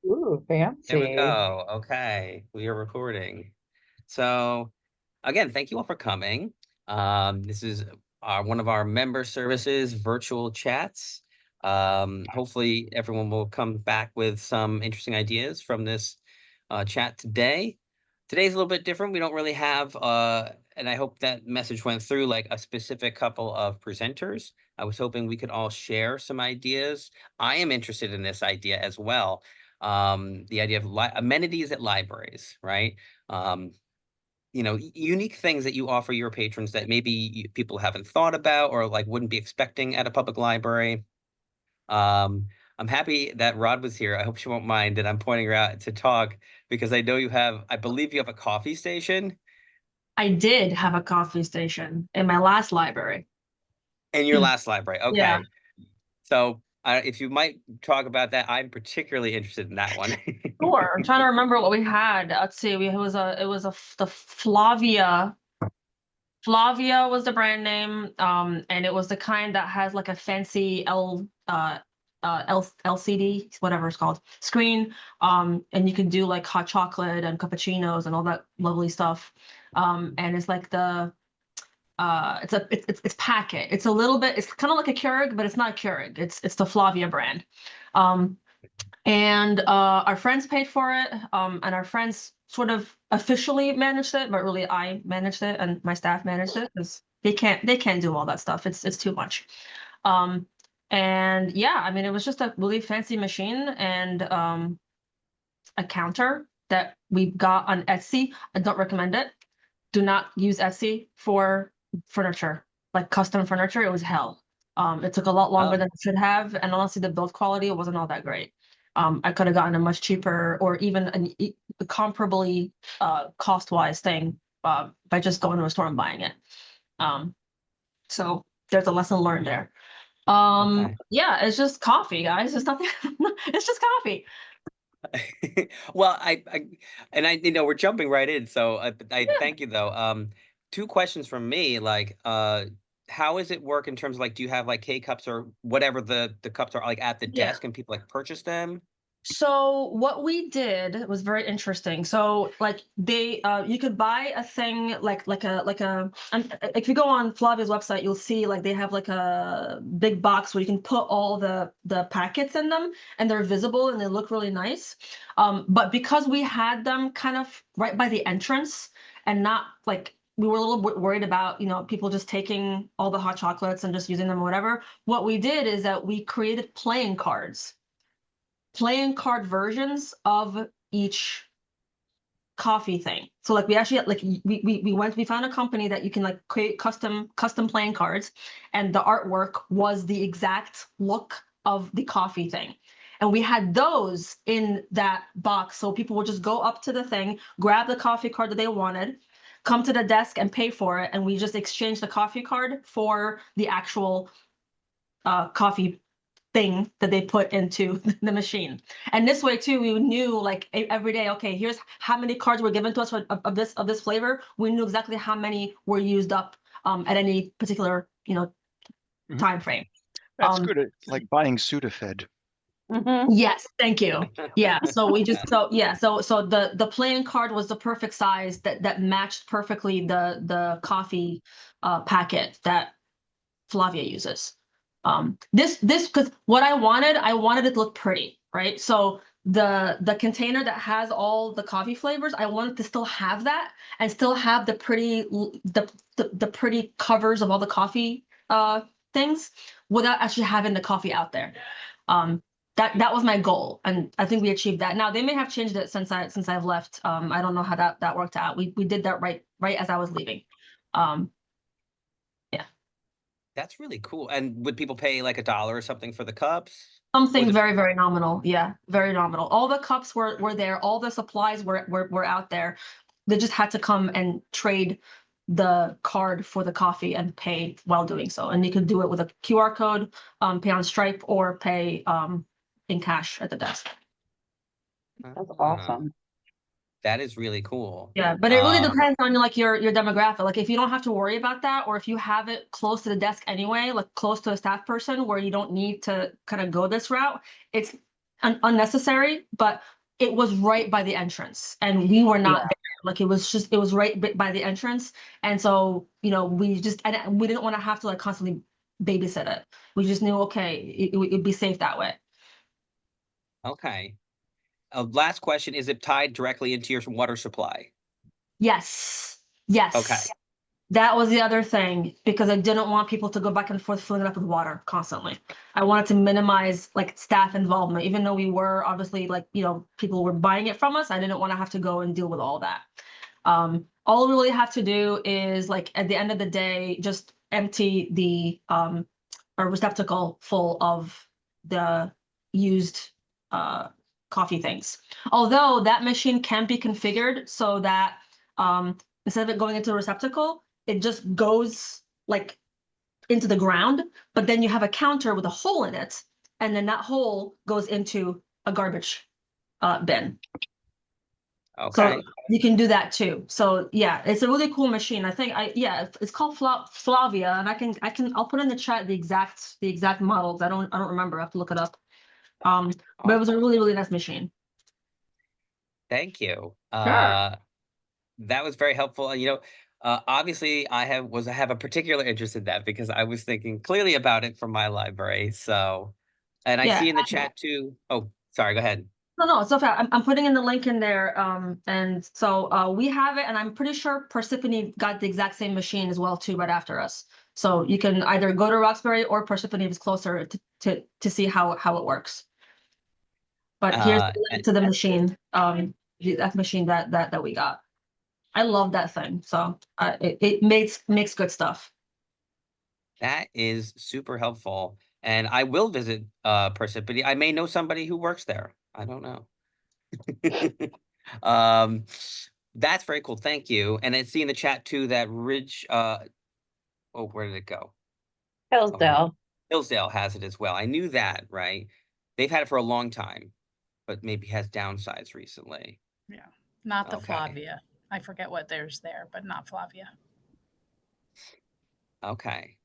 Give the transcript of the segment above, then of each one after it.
Ooh, There we fancy. go. Okay, we are recording. So, again, thank you all for coming. This is one of our member services, virtual chats. Hopefully, everyone will come back with some interesting ideas from this chat today. Today's a little bit different. We don't really have, and I hope that message went through like a specific couple of presenters. I was hoping we could all share some ideas. I am interested in this idea as well, the idea of amenities at libraries, right? Um, unique things that you offer your patrons that maybe people haven't thought about or like wouldn't be expecting at a public library. Um, I'm happy that Rod was here. I hope she won't mind that I'm pointing her out to talk because I believe you have a coffee station I did have a coffee station in my last library. in your last library. Yeah, Okay. So if you might talk about that, I'm particularly interested in that one. sure. I'm trying to remember what we had. Let's see. The Flavia. Flavia was the brand name. And it was the kind that has like a fancy LCD, whatever it's called, screen. And you can do like hot chocolate and cappuccinos and all that lovely stuff. And it's like it's packet. It's a little bit, it's kind of like a Keurig, but it's not a Keurig. It's the Flavia brand. Um, and our friends paid for it, and our friends sort of officially managed it, but really I managed it and my staff managed it because they can't do all that stuff. It's too much. Um, and yeah, I mean it was just a really fancy machine and a counter that we got on Etsy. I don't recommend it. Do not use Etsy for furniture, like custom furniture. It was hell. It took a lot longer Oh, than it should have, and honestly, the build quality wasn't all that great. I could have gotten a much cheaper or even comparably cost-wise thing by just going to a store and buying it. Um, so there's a lesson learned there. okay. Yeah, it's just coffee, guys. It's nothing. It's just coffee. Well, we're jumping right in, so I Yeah. thank you though. Two questions from me, like, how does it work in terms of like, do you have like K cups or whatever the cups are like at the Yeah. desk and people like purchase them? So what we did was very interesting. So like you could buy a thing if you go on Flavia's website, you'll see like they have like a big box where you can put all the packets in them and they're visible and they look really nice. But because we had them kind of right by the entrance and not like we were a little bit worried about, people just taking all the hot chocolates and just using them or whatever. What we did is that we created playing card versions of each coffee thing. So like we actually like we found a company that you can like create custom playing cards, and the artwork was the exact look of the coffee thing. And we had those in that box. So people would just go up to the thing, grab the coffee card that they wanted, come to the desk and pay for it. And we just exchange the coffee card for the actual coffee thing that they put into the machine. And this way too, we knew like every day, okay, here's how many cards were given to us of this flavor. We knew exactly how many were used up at any particular Mhm. time frame. That's Um, good. It's like buying Sudafed. yes, thank you. Yeah, so we just so yeah, so the playing card was the perfect size that matched perfectly the coffee packet that Flavia uses. This because what I wanted it to look pretty, right? So the container that has all the coffee flavors, I wanted to still have that and still have the pretty the pretty covers of all the coffee things without actually having the coffee out there. Um, that was my goal, and I think we achieved that. Now they may have changed it since I've left. I don't know how that worked out. We did that right as I was leaving. Um, yeah. That's really cool. And would people pay like $1 or something for the cups? Or was Something it very, very nominal. Yeah, very nominal. All the cups were there. All the supplies were out there. They just had to come and trade the card for the coffee and pay while doing so. And you could do it with a QR code, pay on Stripe, or pay in cash at the desk. That's Ah, awesome. that is really cool. Yeah, but it really depends on like your demographic. Like if you don't have to worry about that, or if you have it close to the desk anyway, like close to a staff person where you don't need to kind of go this route, it's unnecessary. But it was right by the entrance, and we were not there. Like, it was right by the entrance, and so, you know, we didn't want to have to like constantly babysit it. We just knew, okay, it'd be safe that way. Okay. Last question, is it tied directly into your water supply? Yes. Yes. Okay. That was the other thing, because I didn't want people to go back and forth filling it up with water constantly. I wanted to minimize like staff involvement, even though we were obviously like, you know, people were buying it from us. I didn't want to have to go and deal with all that. All we really have to do is, like, at the end of the day, just empty the a receptacle full of the used coffee things. Although that machine can be configured so that instead of it going into the receptacle, it just goes like into the ground, but then you have a counter with a hole in it, and then that hole goes into a garbage bin. Okay. So you can do that too. So yeah, it's a really cool machine. I think it's called Flavia, and I'll put in the chat the exact models. I don't remember. I have to look it up. But it was a really, really nice machine. Thank you. Sure. That was very helpful. And, you know, obviously I have a particular interest in that because I was thinking clearly about it from my library. So, and I Yeah. see in the chat too. Oh, sorry, go ahead. No, it's okay. I'm putting in the link in there. And so we have it, and I'm pretty sure Persephone got the exact same machine as well too, right after us. So you can either go to Roxbury or Persephone is closer to see how it works. But here's the link to the machine. That machine that we got. I love that thing. So it makes good stuff. That is super helpful. And I will visit Persephone. I may know somebody who works there. I don't know. That's very cool. Thank you. And I see in the chat too that Ridge where did it go? Hillsdale. Hillsdale has it as well. I knew that, right? They've had it for a long time, but maybe has downsized recently. Yeah, not the Okay. Flavia. I forget what there's there, but not Flavia. Okay.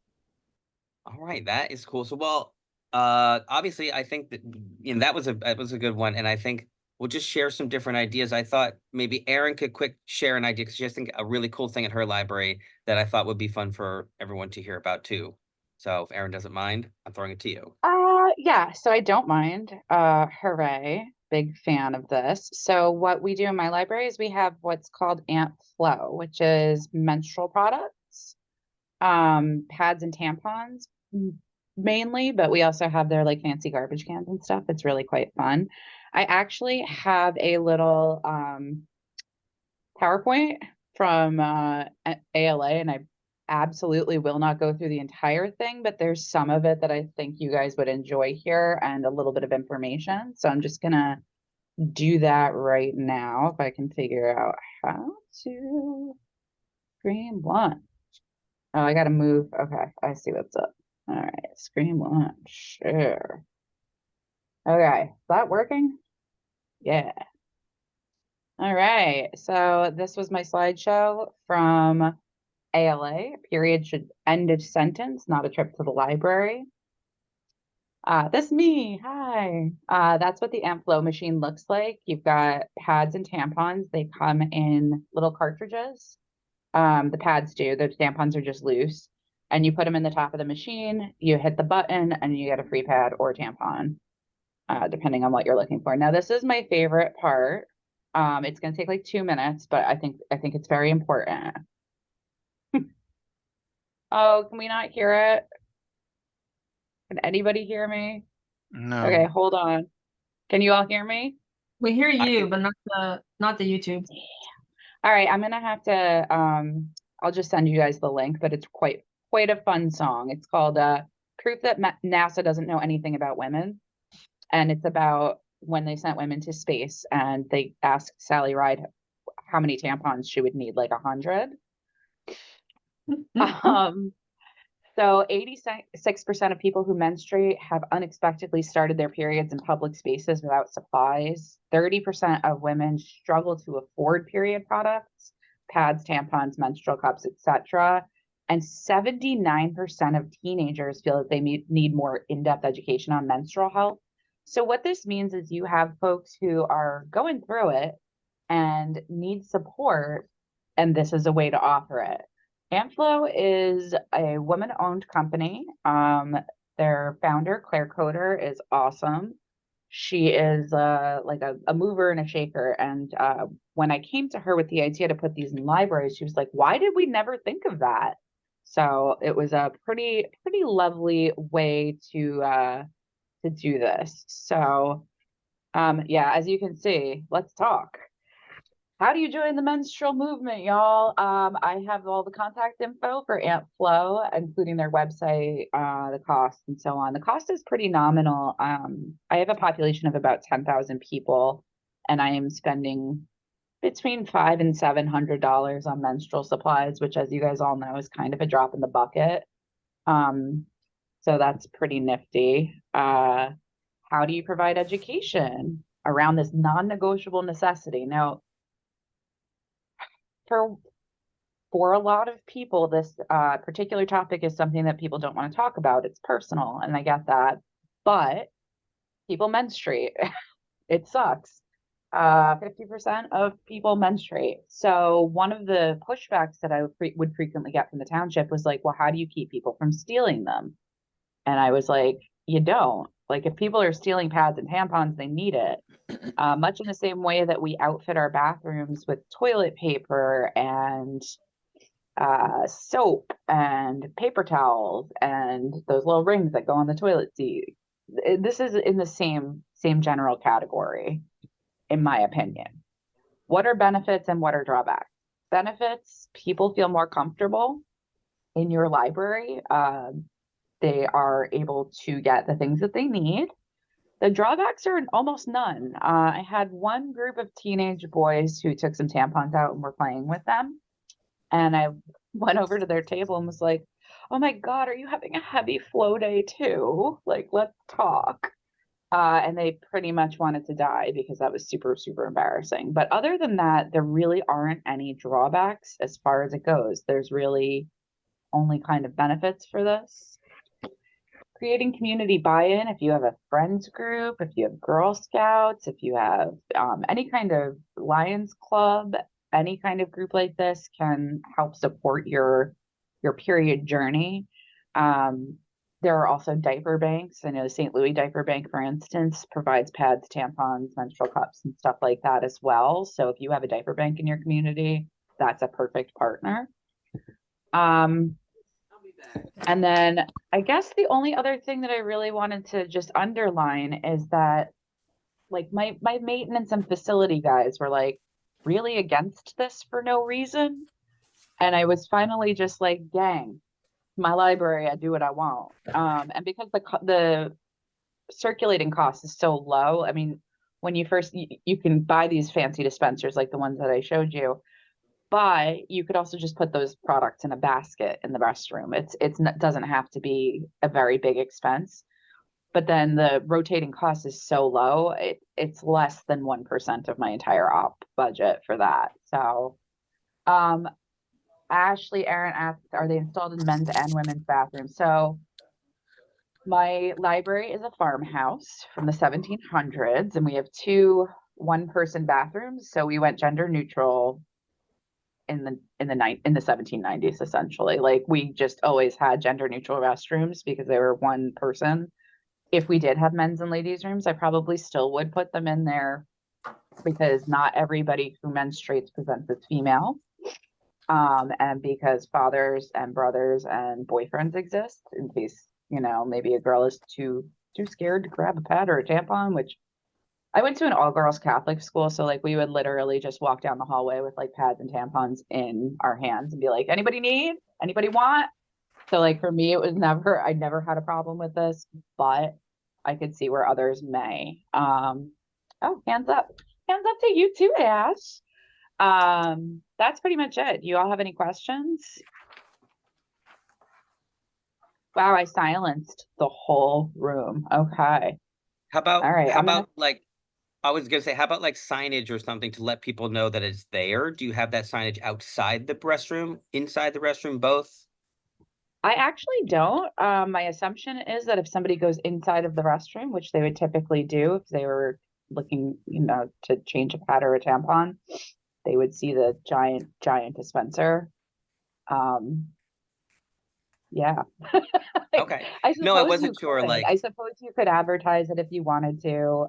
All right, that is cool. So, well, obviously, I think that, you know, that was a good one, and I think we'll just share some different ideas. I thought maybe Erin could quick share an idea because she has, I think, a really cool thing at her library that I thought would be fun for everyone to hear about too. So, if Erin doesn't mind, I'm throwing it to you. Yeah, so I don't mind. Hooray. Big fan of this. So what we do in my library is we have what's called Ant Flow, which is menstrual products, pads and tampons mainly, but we also have their like fancy garbage cans and stuff. It's really quite fun. I actually have a little PowerPoint from ALA, and I absolutely will not go through the entire thing, but there's some of it that I think you guys would enjoy here and a little bit of information. So I'm just gonna do that right now if I can figure out how to screen launch. Oh, I gotta move. Okay, I see what's up. All right, screen launch, share. Okay, is that working? Yeah. All right, so this was my slideshow from ALA. Period should end a sentence, not a trip to the library. That's me. Hi. That's what the Ant Flow machine looks like. You've got pads and tampons. They come in little cartridges. The pads do. The tampons are just loose. And you put them in the top of the machine. You hit the button, and you get a free pad or tampon, depending on what you're looking for. Now, this is my favorite part. It's going to take like 2 minutes, but I think it's very important. Oh, can we not hear it? Can anybody hear me? No. Okay, hold on. Can you all hear me? We hear I you, can- but not the YouTube. All right, I'm gonna have to I'll just send you guys the link, but it's quite a fun song. It's called Proof That NASA Doesn't Know Anything About Women. And it's about when they sent women to space and they asked Sally Ride how many tampons she would need, like 100. So 86% of people who menstruate have unexpectedly started their periods in public spaces without supplies. 30% of women struggle to afford period products, pads, tampons, menstrual cups, etc. And 79% of teenagers feel that they need more in-depth education on menstrual health. So what this means is you have folks who are going through it and need support, and this is a way to offer it. Antflow is a woman-owned company. Their founder, Claire Coder, is awesome. She is like a mover and a shaker. And when I came to her with the idea to put these in libraries, she was like, "Why did we never think of that?" So it was a pretty lovely way to do this. So yeah, as you can see, let's talk. How do you join the menstrual movement, y'all? I have all the contact info for Antflow, including their website, the cost, and so on. The cost is pretty nominal. I have a population of about 10,000 people, and I am spending between $500 and $700 on menstrual supplies, which, as you guys all know, is kind of a drop in the bucket. So that's pretty nifty. How do you provide education around this non-negotiable necessity? Now, for a lot of people, this particular topic is something that people don't want to talk about. It's personal, and I get that. But people menstruate. It sucks. 50% of people menstruate. So one of the pushbacks that I would frequently get from the township was like, well, how do you keep people from stealing them? And I was like, you don't. Like, if people are stealing pads and tampons, they need it. Much in the same way that we outfit our bathrooms with toilet paper and soap and paper towels and those little rings that go on the toilet seat. This is in the same general category, in my opinion. What are benefits and what are drawbacks? Benefits, people feel more comfortable in your library. They are able to get the things that they need. The drawbacks are almost none. I had one group of teenage boys who took some tampons out and were playing with them. And I went over to their table and was like, "Oh my God, are you having a heavy flow day too? Like, let's talk." And they pretty much wanted to die because that was super embarrassing. But other than that, there really aren't any drawbacks as far as it goes. There's really only kind of benefits for this. Creating community buy-in. If you have a friends group, if you have Girl Scouts, if you have any kind of Lions Club, any kind of group like this can help support your period journey. There are also diaper banks. I know the St. Louis Diaper Bank, for instance, provides pads, tampons, menstrual cups, and stuff like that as well. So if you have a diaper bank in your community, that's a perfect partner. And then I guess the only other thing that I really wanted to just underline is that, like, my maintenance and facility guys were like really against this for no reason. And I was finally just like, gang, my library, I do what I want. And because the circulating cost is so low, I mean, when you first, you can buy these fancy dispensers like the ones that I showed you, but you could also just put those products in a basket in the restroom. It doesn't have to be a very big expense. But then the rotating cost is so low, it's less than 1% of my entire op budget for that. So Ashley Aaron asks, are they installed in men's and women's bathrooms? So my library is a farmhouse from the 1700s, and we have two one-person bathrooms. So we went gender neutral in the 1790s, essentially. Like, we just always had gender neutral restrooms because they were one person. If we did have men's and ladies rooms, I probably still would put them in there because not everybody who menstruates presents as female. And because fathers and brothers and boyfriends exist, in case, you know, maybe a girl is too scared to grab a pad or a tampon, which I went to an all-girls Catholic school, so like we would literally just walk down the hallway with like pads and tampons in our hands and be like, anybody need? Anybody want? So like for me, I never had a problem with this, but I could see where others may. Oh, hands up. Hands up to you too, Ash. That's pretty much it. Do you all have any questions? Wow, I silenced the whole room. Okay. How about, All right, how I'm gonna- about like, I was gonna say, how about like signage or something to let people know that it's there? Do you have that signage outside the restroom, inside the restroom, both? I actually don't. My assumption is that if somebody goes inside of the restroom, which they would typically do if they were looking, to change a pad or a tampon, they would see the giant dispenser. Yeah. Okay. I No, I suppose wasn't you sure, could. like, I suppose you could advertise it if you wanted to.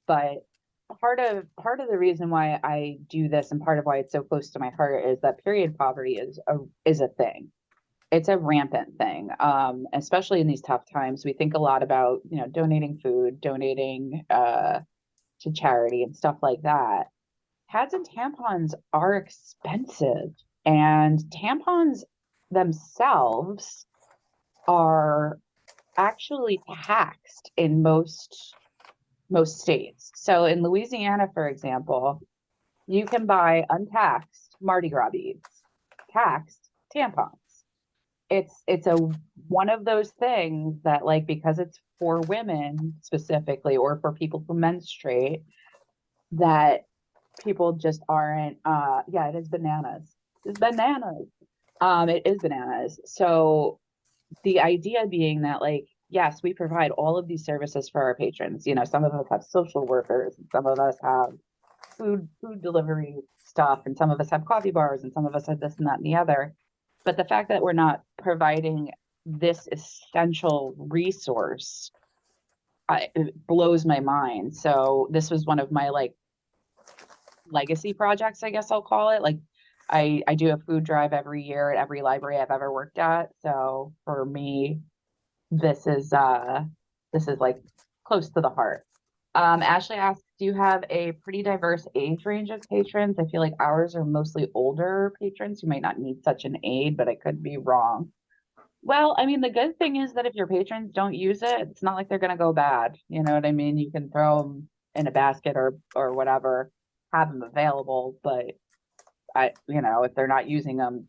But part of the reason why I do this and part of why it's so close to my heart is that period poverty is a thing. It's a rampant thing. Especially in these tough times. We think a lot about, donating food, donating to charity and stuff like that. Pads and tampons are expensive, and tampons themselves are actually taxed in most states. So in Louisiana, for example, you can buy untaxed Mardi Gras beads, taxed tampons. It's a one of those things that, like, because it's for women specifically or for people who menstruate, that people just aren't yeah, it is bananas. It's bananas. It is bananas. So the idea being that, like, yes, we provide all of these services for our patrons. Some of us have social workers, and some of us have food delivery stuff, and some of us have coffee bars, and some of us have this and that and the other. But the fact that we're not providing this essential resource, it blows my mind. So this was one of my, like, legacy projects, I guess I'll call it. Like, I do a food drive every year at every library I've ever worked at. So for me, this is like close to the heart. Ashley asks, do you have a pretty diverse age range of patrons? I feel like ours are mostly older patrons who might not need such an aid, but I could be wrong. Well, I mean, the good thing is that if your patrons don't use it, it's not like they're going to go bad. You know what I mean? You can throw them in a basket or whatever, have them available, but if they're not using them,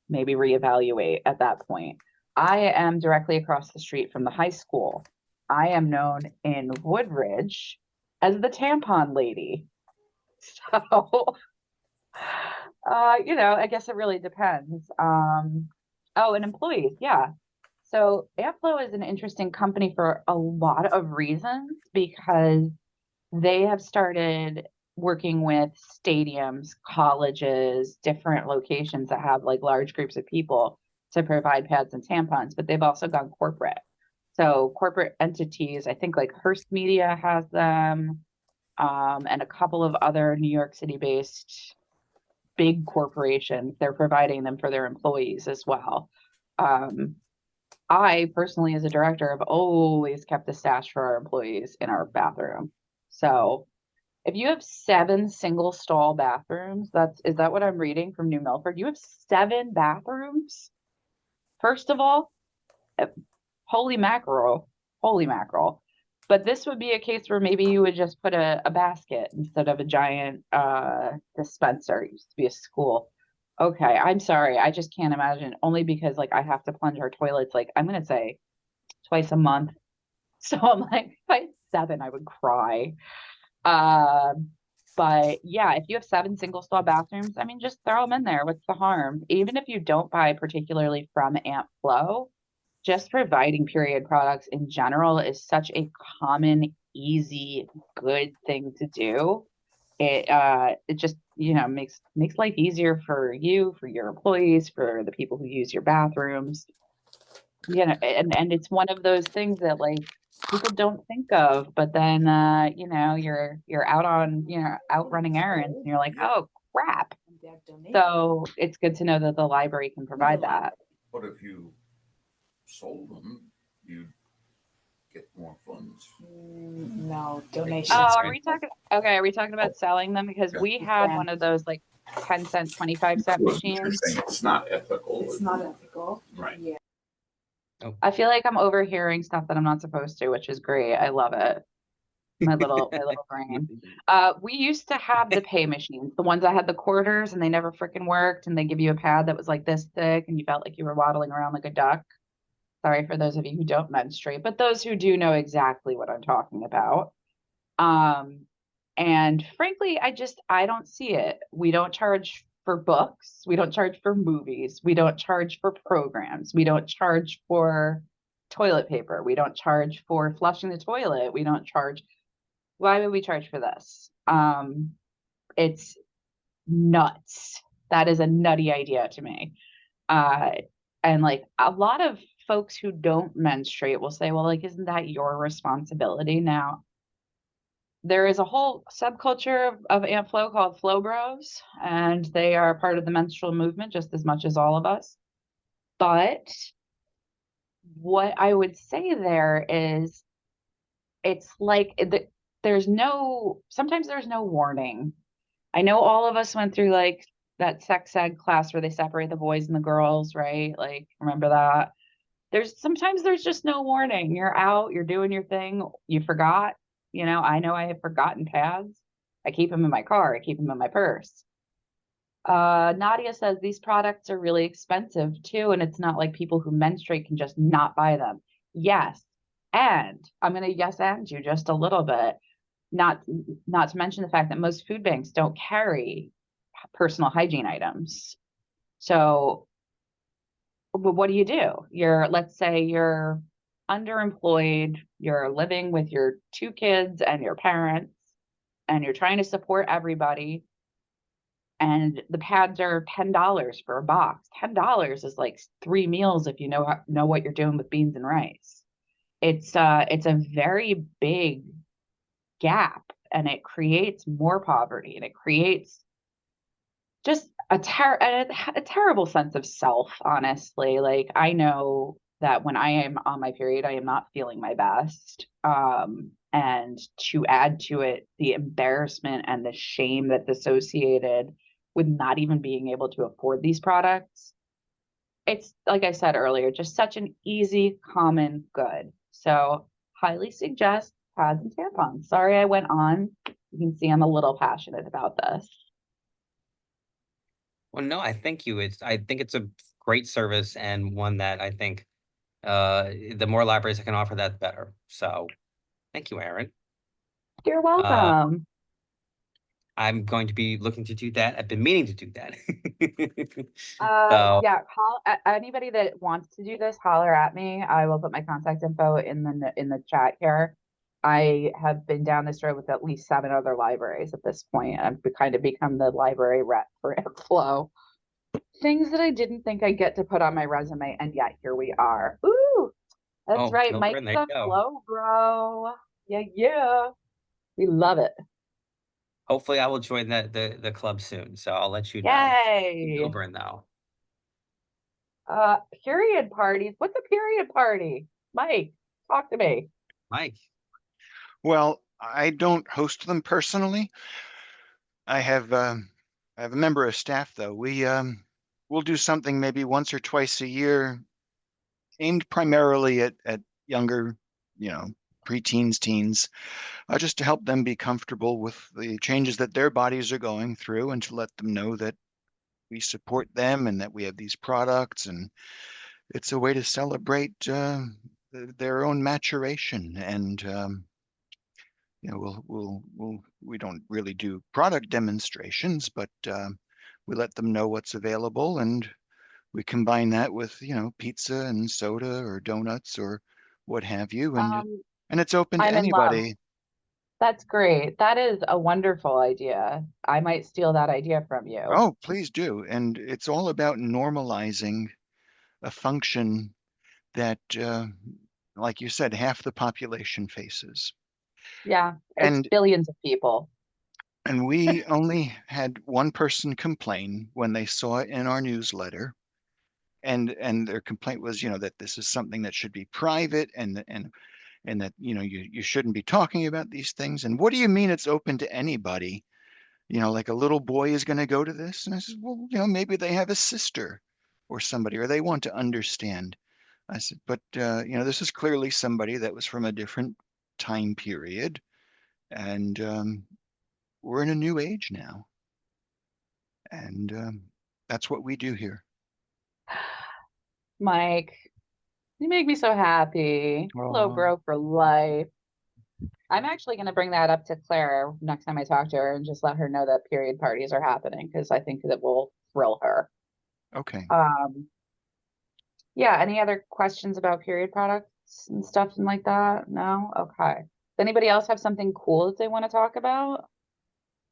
maybe reevaluate at that point. I am directly across the street from the high school. I am known in Woodridge as the tampon lady. So, I guess it really depends. Oh, and employees, yeah. So Amplo is an interesting company for a lot of reasons, because they have started working with stadiums, colleges, different locations that have, like, large groups of people to provide pads and tampons, but they've also gone corporate. So corporate entities, I think, like Hearst Media has them, and a couple of other New York City based big corporations, they're providing them for their employees as well. I personally, as a director, have always kept a stash for our employees in our bathroom. So if you have 7 single stall bathrooms, is that what I'm reading from New Milford? You have 7 bathrooms? First of all, holy mackerel. But this would be a case where maybe you would just put a basket instead of a giant dispenser. It used to be a school. Okay, I'm sorry. I just can't imagine, only because, like, I have to plunge our toilets, like, I'm gonna say twice a month. So I'm like, if I had 7, I would cry. But yeah, if you have 7 single stall bathrooms, I mean, just throw them in there. What's the harm? Even if you don't buy particularly from Ampflo, just providing period products in general is such a common, easy, good thing to do. It just, makes life easier for you, for your employees, for the people who use your bathrooms. And it's one of those things that, like, people don't think of, but then you're out running errands, and you're like, oh crap. So it's good to know that the library can provide that. But if you sold them, you'd get more funds. No, donations. Oh, right. are we talking about selling them? Because Yeah. we had Yeah. one of those, like, 10-cent, 25-cent You're machines. saying it's not ethical. It's not ethical. Right. Yeah. I feel like I'm overhearing stuff that I'm not supposed to, which is great. I love it. My little brain. We used to have the pay machines, the ones that had the quarters and they never freaking worked, and they give you a pad that was like this thick and you felt like you were waddling around like a duck. Sorry for those of you who don't menstruate, but those who do know exactly what I'm talking about. And frankly, I don't see it. We don't charge for books. We don't charge for movies. We don't charge for programs. We don't charge for toilet paper. We don't charge for flushing the toilet. We don't charge. Why would we charge for this? It's nuts. That is a nutty idea to me. And like a lot of folks who don't menstruate will say, well, like, isn't that your responsibility? Now, there is a whole subculture of Aunt Flo called Flo Bros, and they are part of the menstrual movement just as much as all of us. But what I would say there is, it's like sometimes there's no warning. I know all of us went through like that sex ed class where they separate the boys and the girls, right? Like, remember that? Sometimes there's just no warning. You're out, you're doing your thing, you forgot. I know I have forgotten pads. I keep them in my car, I keep them in my purse. Nadia says these products are really expensive too, and it's not like people who menstruate can just not buy them. Yes, and I'm going to yes and you just a little bit. Not to mention the fact that most food banks don't carry personal hygiene items. So what do? Let's say you're underemployed, you're living with your 2 kids and your parents, and you're trying to support everybody. And the pads are $10 for a box. $10 is like 3 meals if you know what you're doing with beans and rice. It's a very big gap, and it creates more poverty, and it creates just a terrible sense of self, honestly. Like, I know that when I am on my period, I am not feeling my best. And to add to it, the embarrassment and the shame that's associated with not even being able to afford these products. It's, like I said earlier, just such an easy, common good. So highly suggest pads and tampons. Sorry I went on. You can see I'm a little passionate about this. Well, no, I thank you. I think it's a great service, and one that I think the more libraries that can offer that, better. So thank you, Erin. You're welcome. I'm going to be looking to do that. I've been meaning to do that. So Yeah, anybody that wants to do this, holler at me. I will put my contact info in the chat here. I have been down this road with at least 7 other libraries at this point. I've kind of become the library rep for Airflow. Things that I didn't think I'd get to put on my resume, and yet here we are. Ooh, that's right. no, Mike's there you a go. Flow bro. Yeah. We love it. Hopefully I will join the club soon. So I'll let you know. Yay. Over now. Period parties. What's a period party? Mike, talk to me. Mike. Well, I don't host them personally. I have a member of staff though. We'll do something maybe once or twice a year, aimed primarily at younger, preteens, teens, just to help them be comfortable with the changes that their bodies are going through, and to let them know that we support them and that we have these products, and it's a way to celebrate their own maturation. And we don't really do product demonstrations, but we let them know what's available, and we combine that with pizza and soda or donuts or what have you, and it's open to I'm in love. anybody. That's great. That is a wonderful idea. I might steal that idea from you. Oh, please do. And it's all about normalizing a function that, like you said, half the population faces. Yeah, And it's billions of people. And we only had one person complain when they saw it in our newsletter. And their complaint was, that this is something that should be private, and that, you shouldn't be talking about these things. And what do you mean it's open to anybody? Like a little boy is going to go to this? And I said, well, maybe they have a sister or somebody, or they want to understand. I said, but, this is clearly somebody that was from a different time period. And we're in a new age now. And that's what we do here. Mike, you make me so happy. Hello, Oh. bro, for life. I'm actually going to bring that up to Claire next time I talk to her and just let her know that period parties are happening because I think that will thrill her. Okay. Yeah, any other questions about period products and stuff and like that? No? Okay. Does anybody else have something cool that they want to talk about?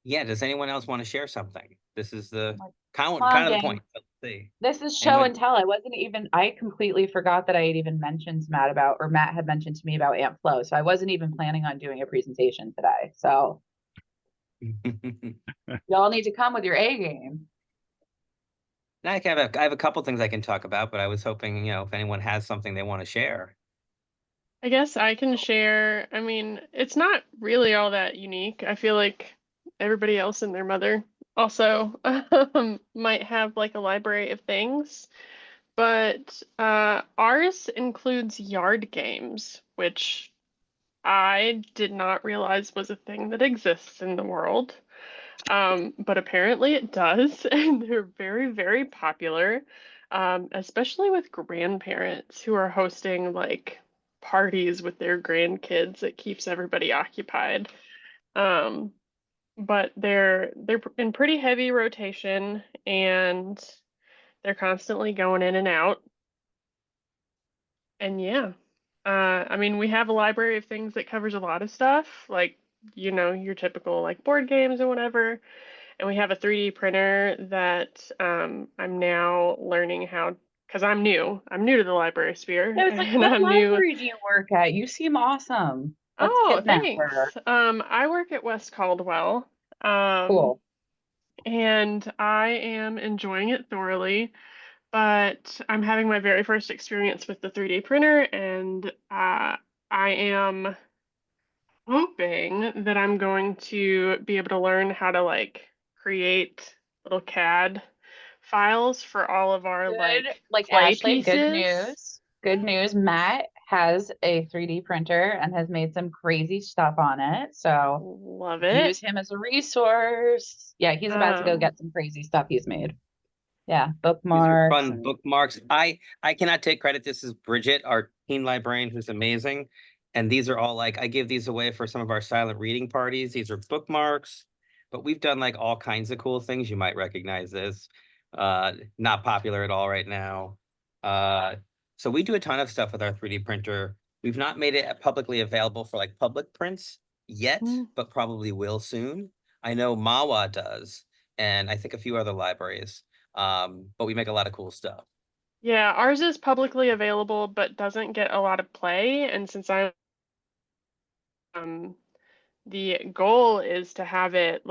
Yeah, does anyone else want to share something? This is the Like, kind come on, of the gang. point. Let's see. This is show Anyone- and tell. I completely forgot that I had even mentioned Matt had mentioned to me about AmpFlow. So I wasn't even planning on doing a presentation today. So y'all need to come with your A game. I have a couple things I can talk about, but I was hoping, if anyone has something they want to share. I guess I can share. I mean, it's not really all that unique. I feel like everybody else and their mother also might have like a library of things, but ours includes yard games, which I did not realize was a thing that exists in the world. But apparently it does, and they're very, very popular, especially with grandparents who are hosting like parties with their grandkids. It keeps everybody occupied. Um, but they're in pretty heavy rotation, and they're constantly going in and out. And yeah, I mean, we have a library of things that covers a lot of stuff, like your typical like board games or whatever. And we have a 3D printer that I'm now learning how, because I'm new. I'm new to the library sphere, I was like, and what I'm new. library do you work at? You seem awesome. Let's Oh, kidnap thanks. her. I work at West Caldwell, Cool. and I am enjoying it thoroughly. But I'm having my very first experience with the 3D printer, and I am hoping that I'm going to be able to learn how to like create little CAD files for all of our Good, like clay Ashley, good pieces. news. Good news. Matt has a 3D printer and has made some crazy stuff on it. So Love it. use him as a resource. Yeah, he's about to go get some crazy stuff he's made. Yeah, These are bookmarks. fun bookmarks. I cannot take credit. This is Bridget, our teen librarian, who's amazing. And these are all I give these away for some of our silent reading parties. These are bookmarks, but we've done like all kinds of cool things. You might recognize this. Not popular at all right now. So we do a ton of stuff with our 3D printer. We've not made it publicly available for like public prints yet, but probably will soon. I know Mawa does, and I think a few other libraries. But we make a lot of cool stuff. Yeah, ours is publicly available but doesn't get a lot of play. And since I'm the goal is to have it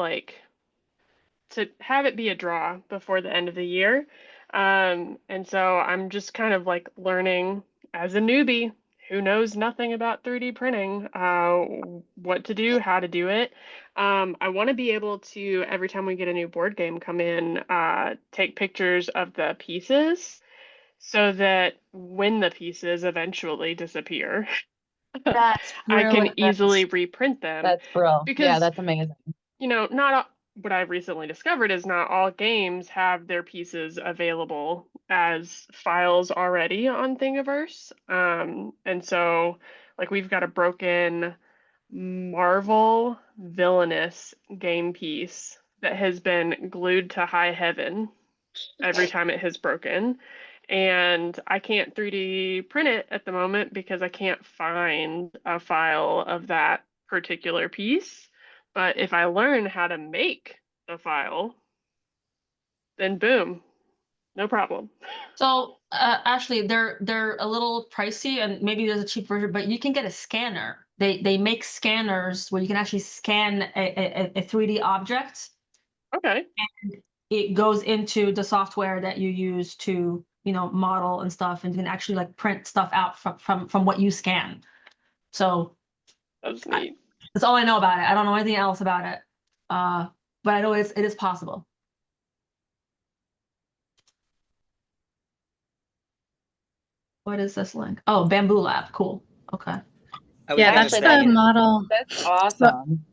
be a draw before the end of the year. And so I'm just kind of like learning as a newbie who knows nothing about 3D printing, what to do, how to do it. I want to be able to, every time we get a new board game come in, take pictures of the pieces so that when the pieces eventually disappear, That's I can brilliant. easily reprint them. That's brilliant. Yeah, Because that's amazing. not what I've recently discovered is not all games have their pieces available as files already on Thingiverse. And so like we've got a broken Marvel Villainous game piece that has been glued to high heaven every time it has broken. And I can't 3D print it at the moment because I can't find a file of that particular piece. But if I learn how to make the file, then boom, no problem. So, Ashley, they're a little pricey, and maybe there's a cheap version, but you can get a scanner. They make scanners where you can actually scan a 3D object. Okay. And it goes into the software that you use to, model and stuff, and you can actually like print stuff out from what you scan. So That's neat. that's all I know about it. I don't know anything else about it. But I know it is possible. What is this link? Oh, Bamboo Lab. Cool. Okay. I was Yeah, gonna that's Ashley, the model. That's awesome.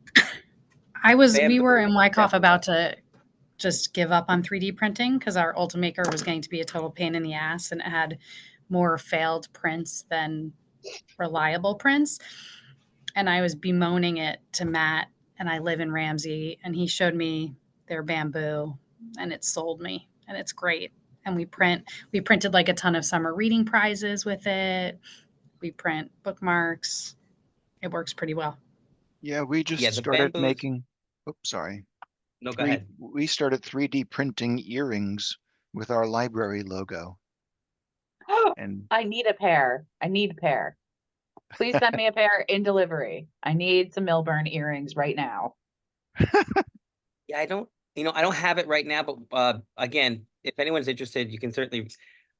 We were in Wyckoff Bamboo. about to just give up on 3D printing because our Ultimaker was going to be a total pain in the ass and it had more failed prints than reliable prints. And I was bemoaning it to Matt, and I live in Ramsey, and he showed me their bamboo, and it sold me, and it's great. And we printed like a ton of summer reading prizes with it. We print bookmarks. It works pretty well. Yeah, we just Yeah, the started bamboos. making, oops, sorry. No, go ahead. We started 3D printing earrings with our library logo. And I need a pair. I need a pair. Please send me a pair in delivery. I need some Milburn earrings right now. Yeah, I don't have it right now, but again, if anyone's interested, you can certainly,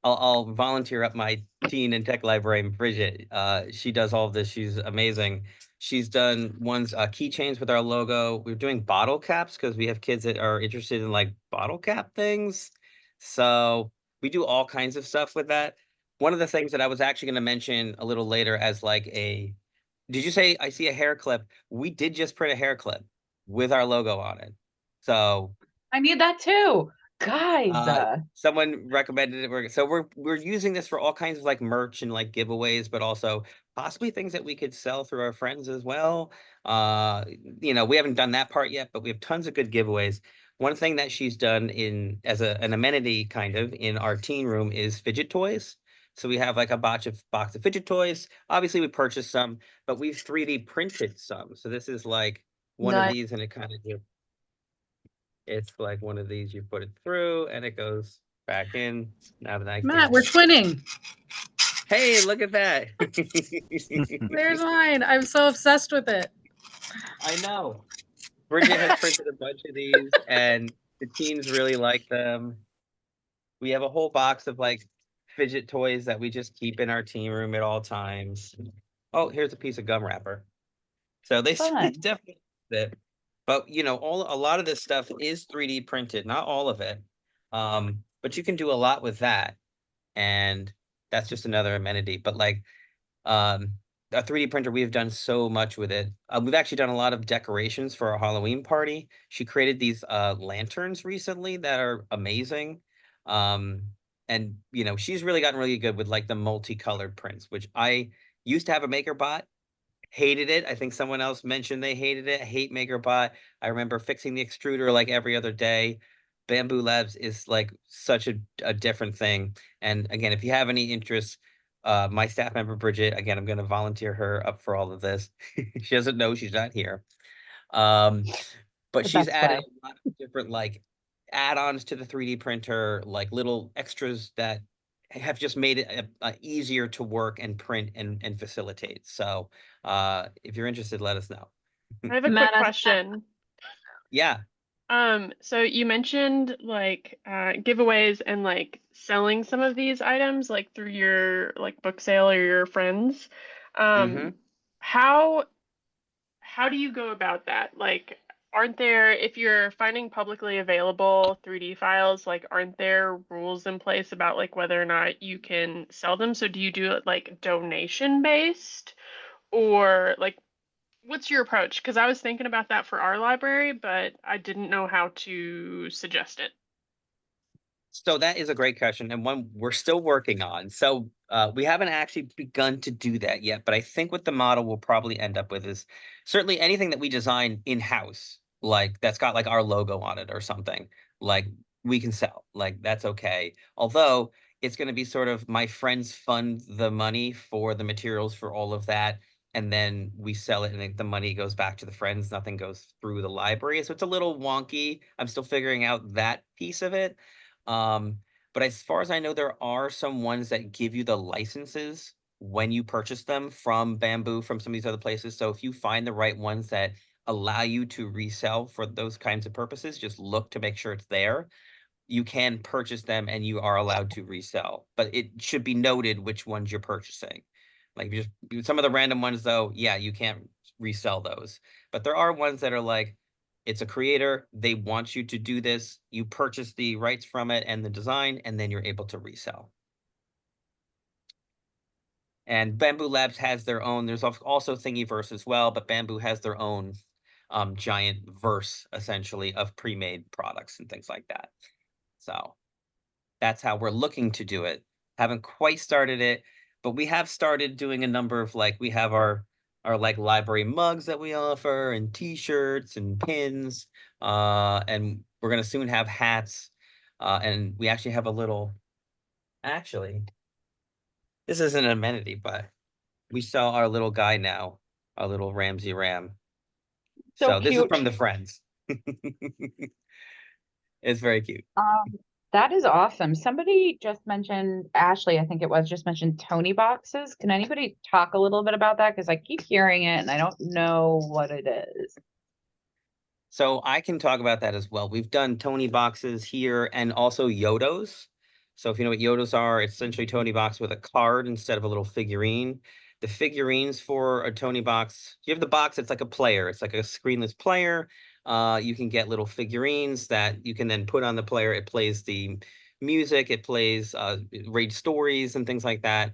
I'll volunteer up my teen and tech librarian, Bridget. She does all of this. She's amazing. She's done ones, keychains with our logo. We're doing bottle caps because we have kids that are interested in like bottle cap things. So we do all kinds of stuff with that. One of the things that I was actually going to mention a little later as like did you say I see a hair clip? We did just print a hair clip with our logo on it. So I need that too. Guys, someone recommended it. So we're using this for all kinds of like merch and like giveaways, but also possibly things that we could sell through our friends as well. We haven't done that part yet, but we have tons of good giveaways. One thing that she's done as an amenity kind of in our teen room is fidget toys. So we have like a box of fidget toys. Obviously, we purchased some, but we've 3D printed some. So this is like one of Nice. these, and it kind of it's like one of these. You put it through, and it goes back in. Now that I Matt, can. we're twinning. Hey, look at that! There's mine. I'm so obsessed with it. I know. Bridget has printed a bunch of these, and the teens really like them. We have a whole box of like fidget toys that we just keep in our teen room at all times. Oh, here's a piece of gum wrapper. So they Fun. definitely it. But a lot of this stuff is 3D printed, not all of it. But you can do a lot with that. And that's just another amenity. But like a 3D printer, we've done so much with it. We've actually done a lot of decorations for our Halloween party. She created these lanterns recently that are amazing. And she's really gotten really good with like the multicolored prints, which I used to have a MakerBot, hated it. I think someone else mentioned they hated it. I hate MakerBot. I remember fixing the extruder like every other day. Bamboo Labs is like such a different thing. And again, if you have any interest, my staff member Bridget, again, I'm going to volunteer her up for all of this. She doesn't know she's not here. But The she's best added way. a lot of different like add-ons to the 3D printer, like little extras that have just made it easier to work and print and facilitate. So if you're interested, let us know. I have a Matt, quick question. Yeah. So you mentioned like giveaways and like selling some of these items like through your like book sale or your friends. Mhm. How do you go about that? Like, aren't there, if you're finding publicly available 3D files, like aren't there rules in place about like whether or not you can sell them? So do you do it like donation based, or like what's your approach? Because I was thinking about that for our library, but I didn't know how to suggest it. So that is a great question, and one we're still working on. So we haven't actually begun to do that yet, but I think what the model will probably end up with is certainly anything that we design in-house, like that's got like our logo on it or something, like we can sell, like that's okay. Although it's going to be sort of my friends fund the money for the materials for all of that, and then we sell it, and the money goes back to the friends. Nothing goes through the library, so it's a little wonky. I'm still figuring out that piece of it. But as far as I know, there are some ones that give you the licenses when you purchase them from Bamboo, from some of these other places. So if you find the right ones that allow you to resell for those kinds of purposes, just look to make sure it's there. You can purchase them and you are allowed to resell, but it should be noted which ones you're purchasing. Like just some of the random ones though, yeah, you can't resell those. But there are ones that are like, it's a creator, they want you to do this, you purchase the rights from it and the design, and then you're able to resell. And Bamboo Labs has their own, there's also Thingiverse as well, but Bamboo has their own giant verse essentially of pre-made products and things like that. So that's how we're looking to do it. Haven't quite started it, but we have started doing a number of like, we have our our like library mugs that we offer and t-shirts and pins. And we're gonna soon have hats. And we actually have a little, actually, this isn't an amenity, but we sell our little guy now, our little Ramsey Ram. So So this is cute. from the friends. It's very cute. That is awesome. Somebody just mentioned, Ashley, I think it was, just mentioned Tony boxes. Can anybody talk a little bit about that? Because I keep hearing it and I don't know what it is. So I can talk about that as well. We've done Tony boxes here and also Yodos. So if you know what Yodos are, it's essentially Tony box with a card instead of a little figurine. The figurines for a Tony box, you have the box, it's like a player. It's like a screenless player. You can get little figurines that you can then put on the player. It plays the music, it plays read stories and things like that.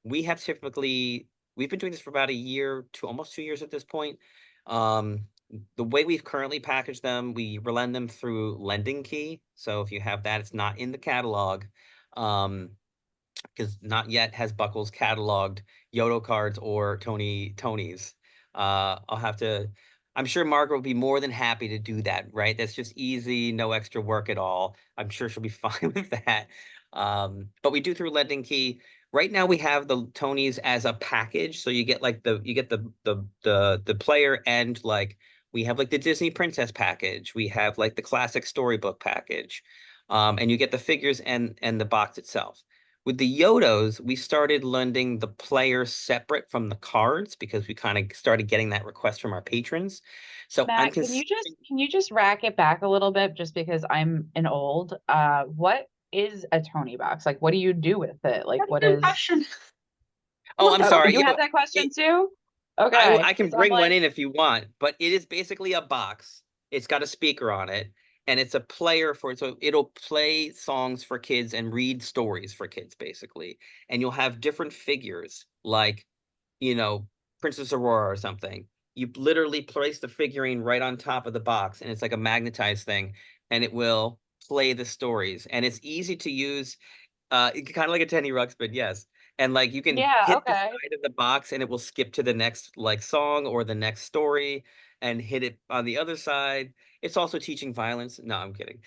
We have typically, we've been doing this for about a year to almost 2 years at this point. The way we've currently packaged them, we lend them through Lending Key. So if you have that, it's not in the catalog. Because not yet has Buckles cataloged Yodo cards or Tonys. I'll have to, I'm sure Margaret will be more than happy to do that, right? That's just easy, no extra work at all. I'm sure she'll be fine with that. But we do through Lending Key. Right now we have the Tonys as a package. So you get like the player and like we have like the Disney Princess package. We have like the classic storybook package. And you get the figures and the box itself. With the Yodos, we started lending the players separate from the cards because we kind of started getting that request from our patrons. So I'm Matt, can you just rack it back a little bit just because I'm an old, what is a Tony box? Like, what do you do with it? Like, what is? Oh, I'm sorry. You know, have that question too? I Okay. can So I'm bring one like, in if you want, but it is basically a box. It's got a speaker on it, and it's a player for it. So it'll play songs for kids and read stories for kids, basically. And you'll have different figures, like, you know, Princess Aurora or something. You literally place the figurine right on top of the box, and it's like a magnetized thing, and it will play the stories. And it's easy to use, kind of like a Tenny Ruxpin, yes. And like you can yeah, hit the okay. side of the box and it will skip to the next like song or the next story and hit it on the other side. It's also teaching violence. No, I'm kidding.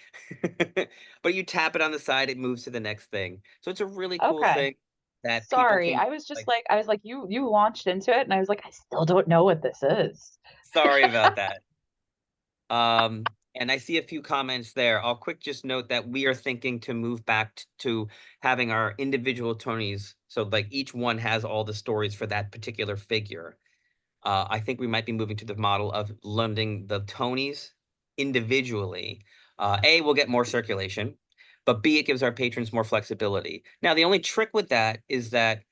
But you tap it on the side, it moves to the next thing. So it's a really cool Okay. thing that people Sorry. can I was just like. like, you launched into it and I was like, I still don't know what this is. Sorry about that. And I see a few comments there. I'll quick just note that we are thinking to move back to having our individual Tonys. So like each one has all the stories for that particular figure. I think we might be moving to the model of lending the Tonys individually. A, we'll get more circulation, but B, it gives our patrons more flexibility. Now, the only trick with that is that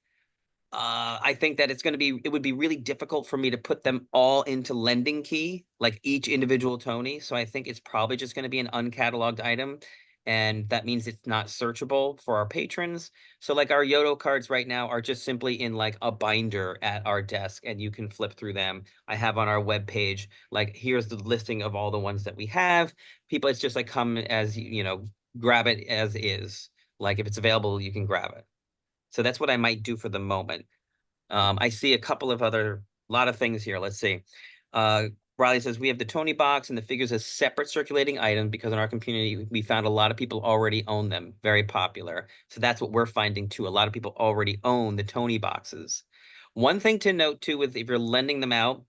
I think that it would be really difficult for me to put them all into Lending Key, like each individual Tony. So I think it's probably just going to be an uncatalogued item. And that means it's not searchable for our patrons. So like our Yodo cards right now are just simply in like a binder at our desk and you can flip through them. I have on our webpage, like here's the listing of all the ones that we have. People, it's just like come as, grab it as is. Like if it's available, you can grab it. So that's what I might do for the moment. I see a couple of lot of things here. Let's see. Riley says, we have the Tony box and the figures as separate circulating items because in our community, we found a lot of people already own them. Very popular. So that's what we're finding too. A lot of people already own the Tony boxes. One thing to note too, with if you're lending them out,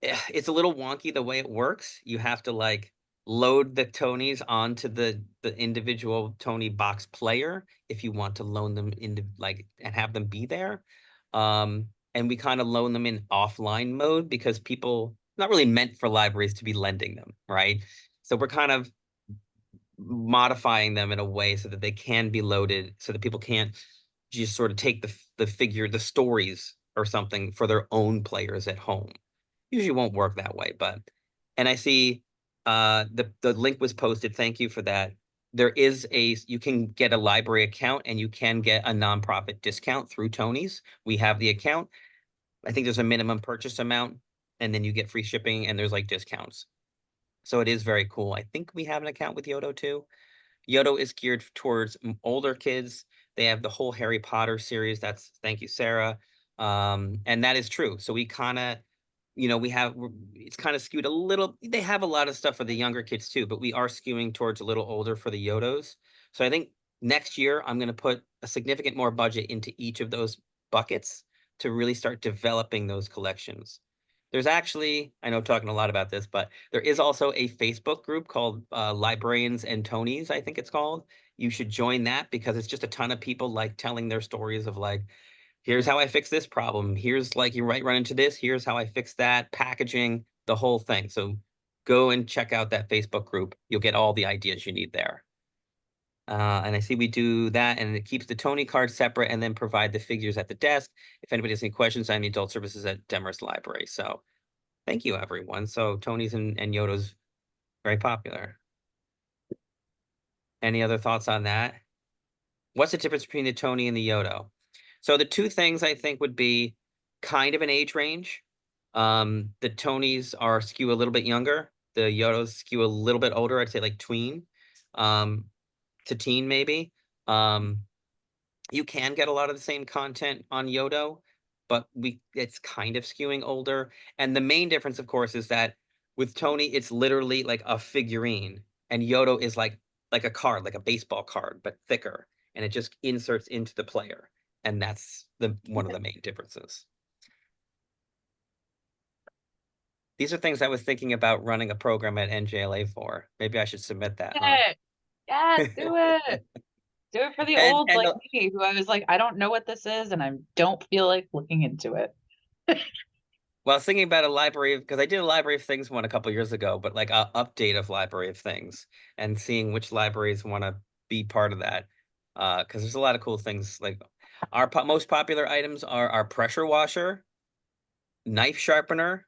it's a little wonky the way it works. You have to like load the Tonys onto the individual Tony box player if you want to loan them into like and have them be there. And we kind of loan them in offline mode because people not really meant for libraries to be lending them, right? So we're kind of modifying them in a way so that they can be loaded so that people can't just sort of take the stories or something for their own players at home. Usually won't work that way, but and I see the link was posted. Thank you for that. You can get a library account and you can get a nonprofit discount through Tony's. We have the account. I think there's a minimum purchase amount and then you get free shipping and there's like discounts. So it is very cool. I think we have an account with Yodo too. Yodo is geared towards older kids. They have the whole Harry Potter series. Thank you, Sarah. And that is true. So we kind of, it's kind of skewed a little. They have a lot of stuff for the younger kids too, but we are skewing towards a little older for the Yodos. So I think next year I'm going to put a significant more budget into each of those buckets to really start developing those collections. There's actually, I know I'm talking a lot about this, but there is also a Facebook group called Librarians and Tonys, I think it's called. You should join that because it's just a ton of people like telling their stories of like, here's how I fix this problem. Here's like you might run into this. Here's how I fix that, packaging, the whole thing. So go and check out that Facebook group. You'll get all the ideas you need there. And I see we do that, and it keeps the Tony card separate and then provide the figures at the desk. If anybody has any questions, I'm the adult services at Demorest Library. So thank you, everyone. So Tony's and Yodo's very popular. Any other thoughts on that? What's the difference between the Tony and the Yodo? So the two things I think would be kind of an age range. The Tonys are skew a little bit younger. The Yodos skew a little bit older. I'd say like tween to teen maybe. You can get a lot of the same content on Yodo, but it's kind of skewing older. And the main difference, of course, is that with Tony, it's literally like a figurine, and Yodo is like a card, like a baseball card, but thicker, and it just inserts into the player. And that's one of the main differences. These are things I was thinking about running a program at NJLA for. Maybe I should submit that. Huh? Yes, do it. Do it for the old like me, who I was like, I don't know what this is, and I don't feel like looking into it. Well, I was thinking about a library, because I did a Library of Things one a couple years ago, but like an update of Library of Things and seeing which libraries want to be part of that. Because there's a lot of cool things. Like our most popular items are our pressure washer, knife sharpener,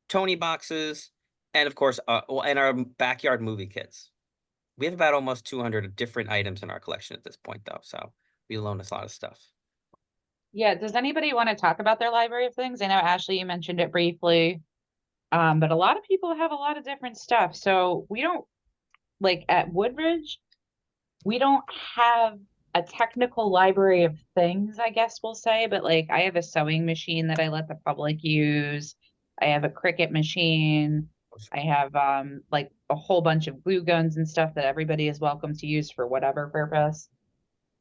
Tony boxes, and of course, and our backyard movie kits. We have about almost 200 different items in our collection at this point, though. So we loan us a lot of stuff. Yeah, does anybody want to talk about their Library of Things? I know, Ashley, you mentioned it briefly. But a lot of people have a lot of different stuff. So we don't, like at Woodridge, we don't have a technical library of things, I guess we'll say, but like I have a sewing machine that I let the public use. I have a Cricut machine. I have like a whole bunch of glue guns and stuff that everybody is welcome to use for whatever purpose.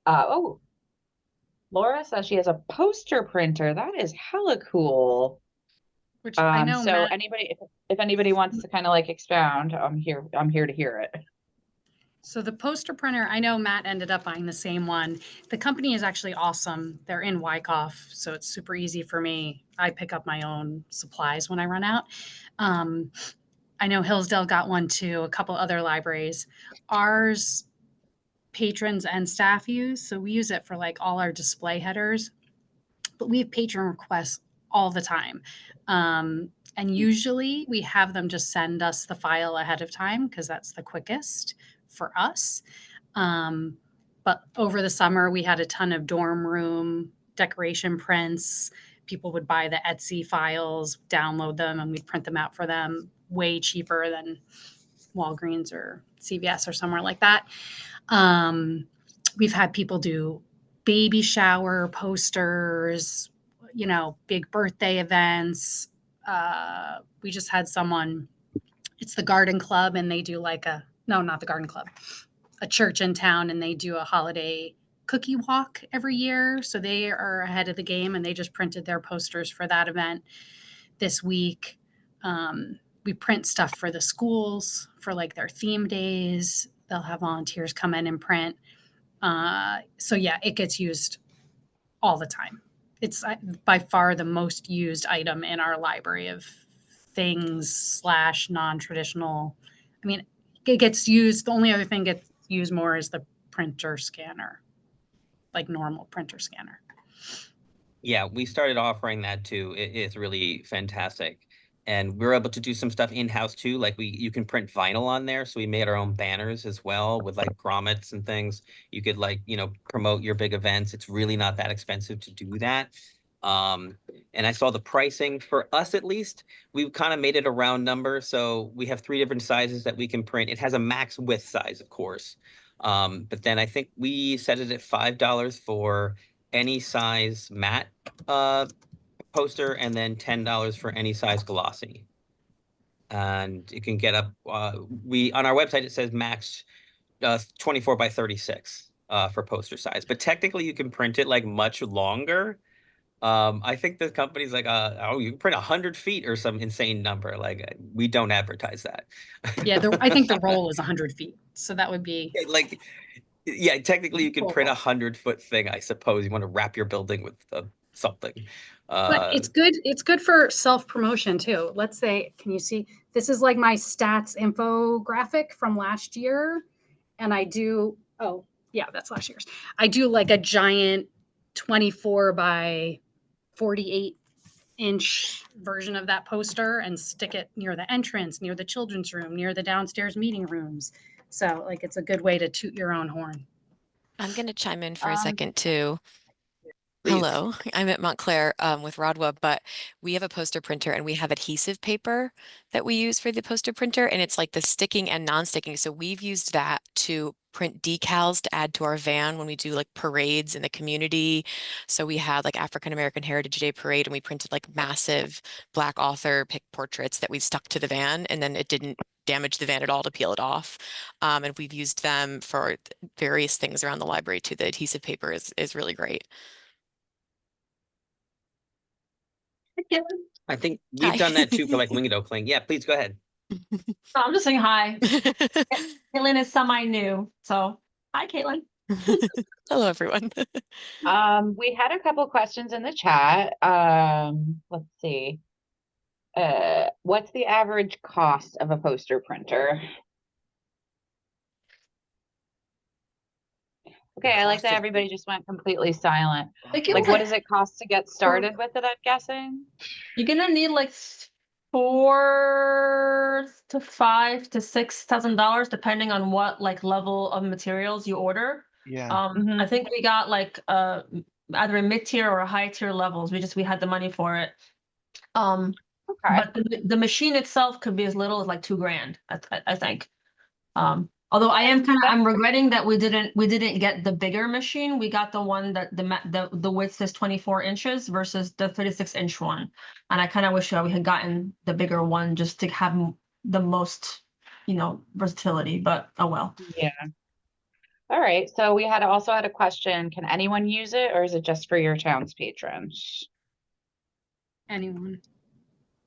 Oh, Laura says she has a poster printer. That is hella cool. Which I know, so Matt, anybody, if anybody wants to kind of like expound, I'm here to hear it. so the poster printer, I know Matt ended up buying the same one. The company is actually awesome. They're in Wyckoff, so it's super easy for me. I pick up my own supplies when I run out. I know Hillsdale got one too, a couple other libraries. Ours, patrons and staff use, so we use it for like all our display headers, but we have patron requests all the time. And usually we have them just send us the file ahead of time because that's the quickest for us. But over the summer, we had a ton of dorm room decoration prints. People would buy the Etsy files, download them, and we'd print them out for them way cheaper than Walgreens or CVS or somewhere like that. We've had people do baby shower posters, big birthday events. We just had someone, it's the Garden Club, and they do like not the Garden Club, a church in town, and they do a holiday cookie walk every year. So they are ahead of the game, and they just printed their posters for that event this week. We print stuff for the schools for like their theme days. They'll have volunteers come in and print. So yeah, it gets used all the time. It's by far the most used item in our library of things / non-traditional. I mean, it gets used. The only other thing gets used more is the printer scanner, like normal printer scanner. Yeah, we started offering that too. It's really fantastic. And we're able to do some stuff in-house too. Like you can print vinyl on there. So we made our own banners as well with like grommets and things. You could promote your big events. It's really not that expensive to do that. And I saw the pricing for us, at least. We've kind of made it a round number. So we have 3 different sizes that we can print. It has a max width size, of course. But then I think we set it at $5 for any size matte poster, and then $10 for any size glossy. And you can get up. We on our website it says max 24 by 36 for poster size, but technically you can print it like much longer. I think the company's like, oh, you can print 100 feet or some insane number. Like, we don't advertise that. Yeah, I think the roll is 100 feet. So that would be Like, yeah, technically you can Full print roll. 100-foot thing, I suppose. You want to wrap your building with something. But it's good. It's good for self-promotion too. Let's say, can you see? This is like my stats infographic from last year. And I do, oh, yeah, that's last year's. I do like a giant 24 by 48-inch version of that poster and stick it near the entrance, near the children's room, near the downstairs meeting rooms. So like it's a good way to toot your own horn. I'm going to chime in for a second too. Please. Hello, I'm at Montclair with Rodwa, but we have a poster printer and we have adhesive paper that we use for the poster printer, and it's like the sticking and non-sticking. So we've used that to print decals to add to our van when we do like parades in the community. So we had like African American Heritage Day parade, and we printed like massive Black author pick portraits that we stuck to the van, and then it didn't damage the van at all to peel it off. And we've used them for various things around the library too. The adhesive paper is really great. I think we've Hi. done that too for like Winged Oakling. Yeah, please go ahead. No, I'm just saying hi. Caitlin is semi-new, so hi, Caitlin. Hello, everyone. We had a couple questions in the chat. Let's see. What's the average cost of a poster printer? Okay, I like cost that of- everybody just went completely silent. Like, you Like, like- what does it cost to get started with it, I'm guessing? You're gonna need like $4,000 to $5,000 to $6,000, depending on what like level of materials you order. Yeah. I think we got like either a mid-tier or a high-tier levels. We had the money for it. Okay. But the machine itself could be as little as like $2,000, I think. Although I'm regretting that we didn't get the bigger machine. We got the one that the width is 24 inches versus the 36-inch one. And I kind of wish we had gotten the bigger one just to have the most, versatility, but oh well. Yeah. All right. So we also had a question. Can anyone use it, or is it just for your town's patrons? Anyone.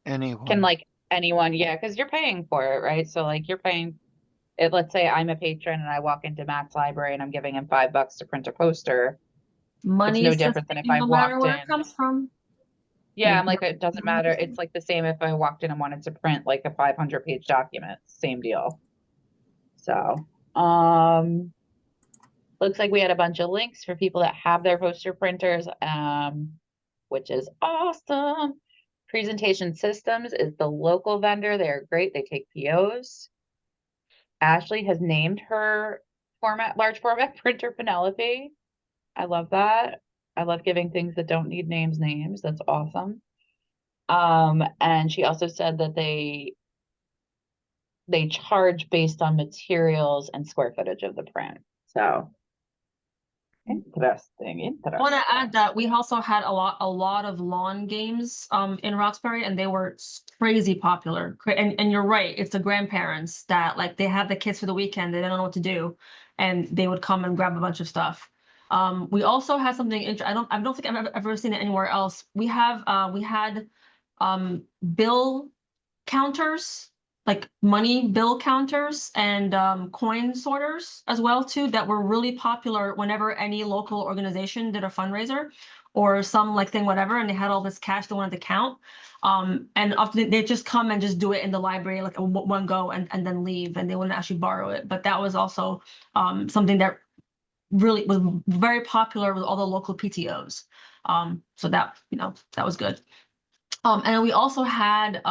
Anyone. Can like anyone, yeah, because you're paying for it, right? So like you're paying it. Let's say I'm a patron and I walk into Matt's library and I'm giving him $5 to print a poster. Money no is the different than if same I no matter walked where it in. comes from. Yeah, I'm like, it doesn't matter. It's like the same if I walked in and wanted to print like a 500-page document, same deal. So, looks like we had a bunch of links for people that have their poster printers, which is awesome. Presentation Systems is the local vendor. They're great. They take POs. Ashley has named her large format printer Penelope. I love that. I love giving things that don't need names. That's awesome. And she also said that they charge based on materials and square footage of the print. So interesting. I want to add that we also had a lot of lawn games in Roxbury, and they were crazy popular. And you're right, it's the grandparents that like they have the kids for the weekend, they don't know what to do, and they would come and grab a bunch of stuff. We also had something I don't think I've ever seen it anywhere else. We had bill counters, like money bill counters, and coin sorters as well too, that were really popular whenever any local organization did a fundraiser or some like thing, whatever, and they had all this cash they wanted to count. And often they just come and just do it in the library, like one go and then leave, and they wouldn't actually borrow it. But that was also something that really was very popular with all the local PTOs. So that, that was good. And we also had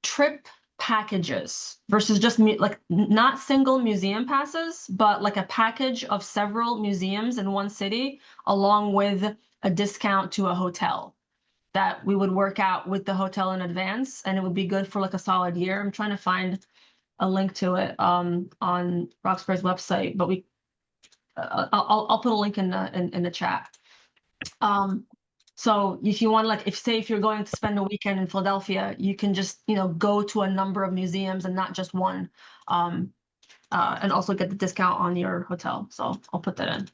trip packages versus just like not single museum passes, but like a package of several museums in one city, along with a discount to a hotel that we would work out with the hotel in advance, and it would be good for like a solid year. I'm trying to find a link to it on Roxbury's website, but I'll put a link in the chat. So if you want, like, if you're going to spend a weekend in Philadelphia, you can just, go to a number of museums and not just one. And also get the discount on your hotel. So I'll put that in.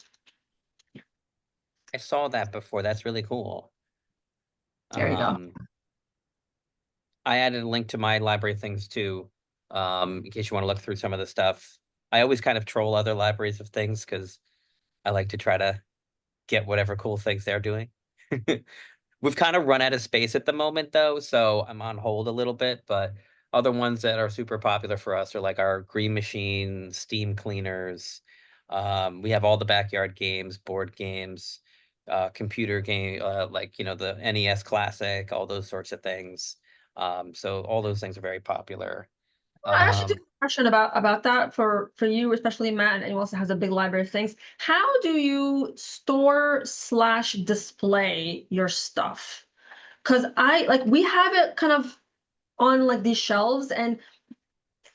I saw that before. That's really cool. There you go. I added a link to my library things too, in case you want to look through some of the stuff. I always kind of troll other libraries of things because I like to try to get whatever cool things they're doing. We've kind of run out of space at the moment though, so I'm on hold a little bit, but other ones that are super popular for us are like our green machine, steam cleaners. We have all the backyard games, board games, computer game, like, the NES Classic, all those sorts of things. So all those things are very popular. I actually do have a question about that for you, especially Matt, and anyone else that has a big library of things. How do you store/display your stuff? Because we have it kind of on like these shelves, and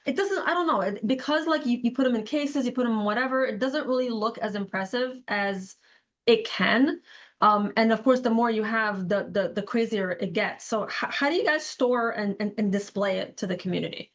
it doesn't, I don't know, because like you put them in cases, you put them in whatever, it doesn't really look as impressive as it can. And of course, the more you have, the crazier it gets. So how do you guys store and display it to the community?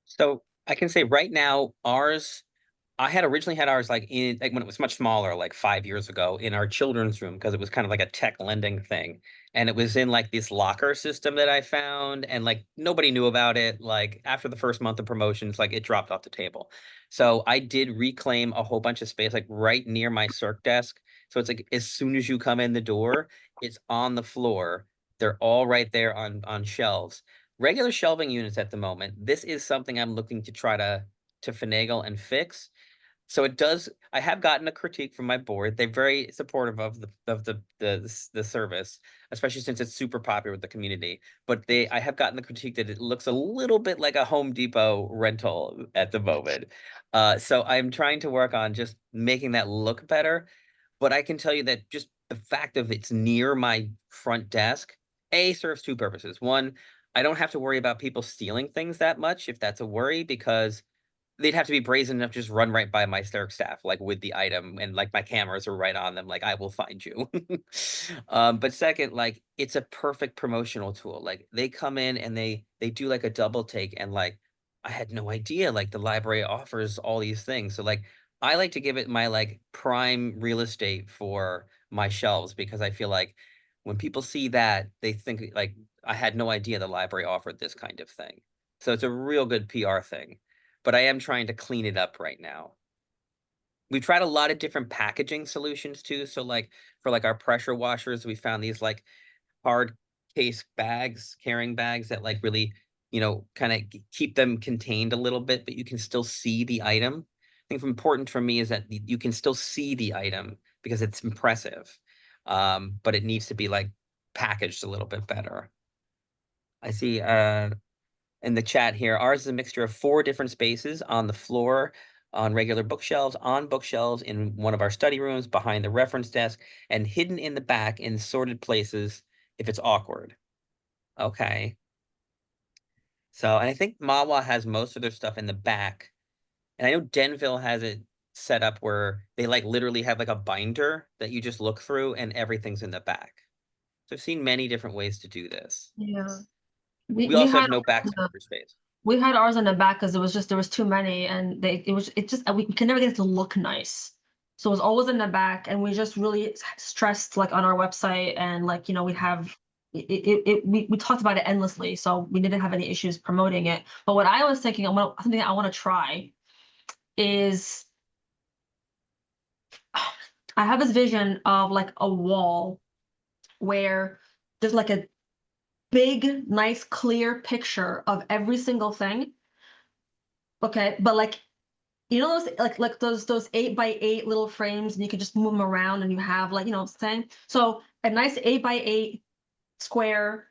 So I can say right now, I had originally had ours like when it was much smaller, like 5 years ago, in our children's room, because it was kind of like a tech lending thing. And it was in like this locker system that I found, and like nobody knew about it. Like after the first month of promotions, like it dropped off the table. So I did reclaim a whole bunch of space, like right near my circ desk. So it's like as soon as you come in the door, it's on the floor. They're all right there on shelves. Regular shelving units at the moment. This is something I'm looking to try to finagle and fix. So I have gotten a critique from my board. They're very supportive of the service, especially since it's super popular with the community. But I have gotten the critique that it looks a little bit like a Home Depot rental at the moment. So I'm trying to work on just making that look better. But I can tell you that just the fact of it's near my front desk, serves two purposes. One, I don't have to worry about people stealing things that much, if that's a worry, because they'd have to be brazen enough to just run right by my Stark staff, like with the item, and like my cameras are right on them, like I will find you. But second, like it's a perfect promotional tool. Like they come in and they do like a double take, and like I had no idea like the library offers all these things. So like I like to give it my like prime real estate for my shelves, because I feel like when people see that, they think like I had no idea the library offered this kind of thing. So it's a real good PR thing. But I am trying to clean it up right now. We've tried a lot of different packaging solutions too. So like for like our pressure washers, we found these like hard case bags, carrying bags that like really, kind of keep them contained a little bit, but you can still see the item. I think important for me is that you can still see the item because it's impressive. But it needs to be like packaged a little bit better. I see in the chat here, ours is a mixture of 4 different spaces: on the floor, on regular bookshelves, on bookshelves, in one of our study rooms, behind the reference desk, and hidden in the back in sorted places if it's awkward. Okay. So, and I think Mawa has most of their stuff in the back. And I know Denville has it set up where they like literally have like a binder that you just look through and everything's in the back. So I've seen many different ways to do this. Yeah. We also have no back space. We had ours in the back because there was too many, and we can never get it to look nice. So it was always in the back, and we just really stressed like on our website, and like, we have we talked about it endlessly, so we didn't have any issues promoting it. But what I was thinking, something I want to try is I have this vision of like a wall where there's like a big, nice, clear picture of every single thing. Okay, but like, those like those 8x8 little frames, and you can just move them around, and you have like, what I'm saying? So a nice 8x8 square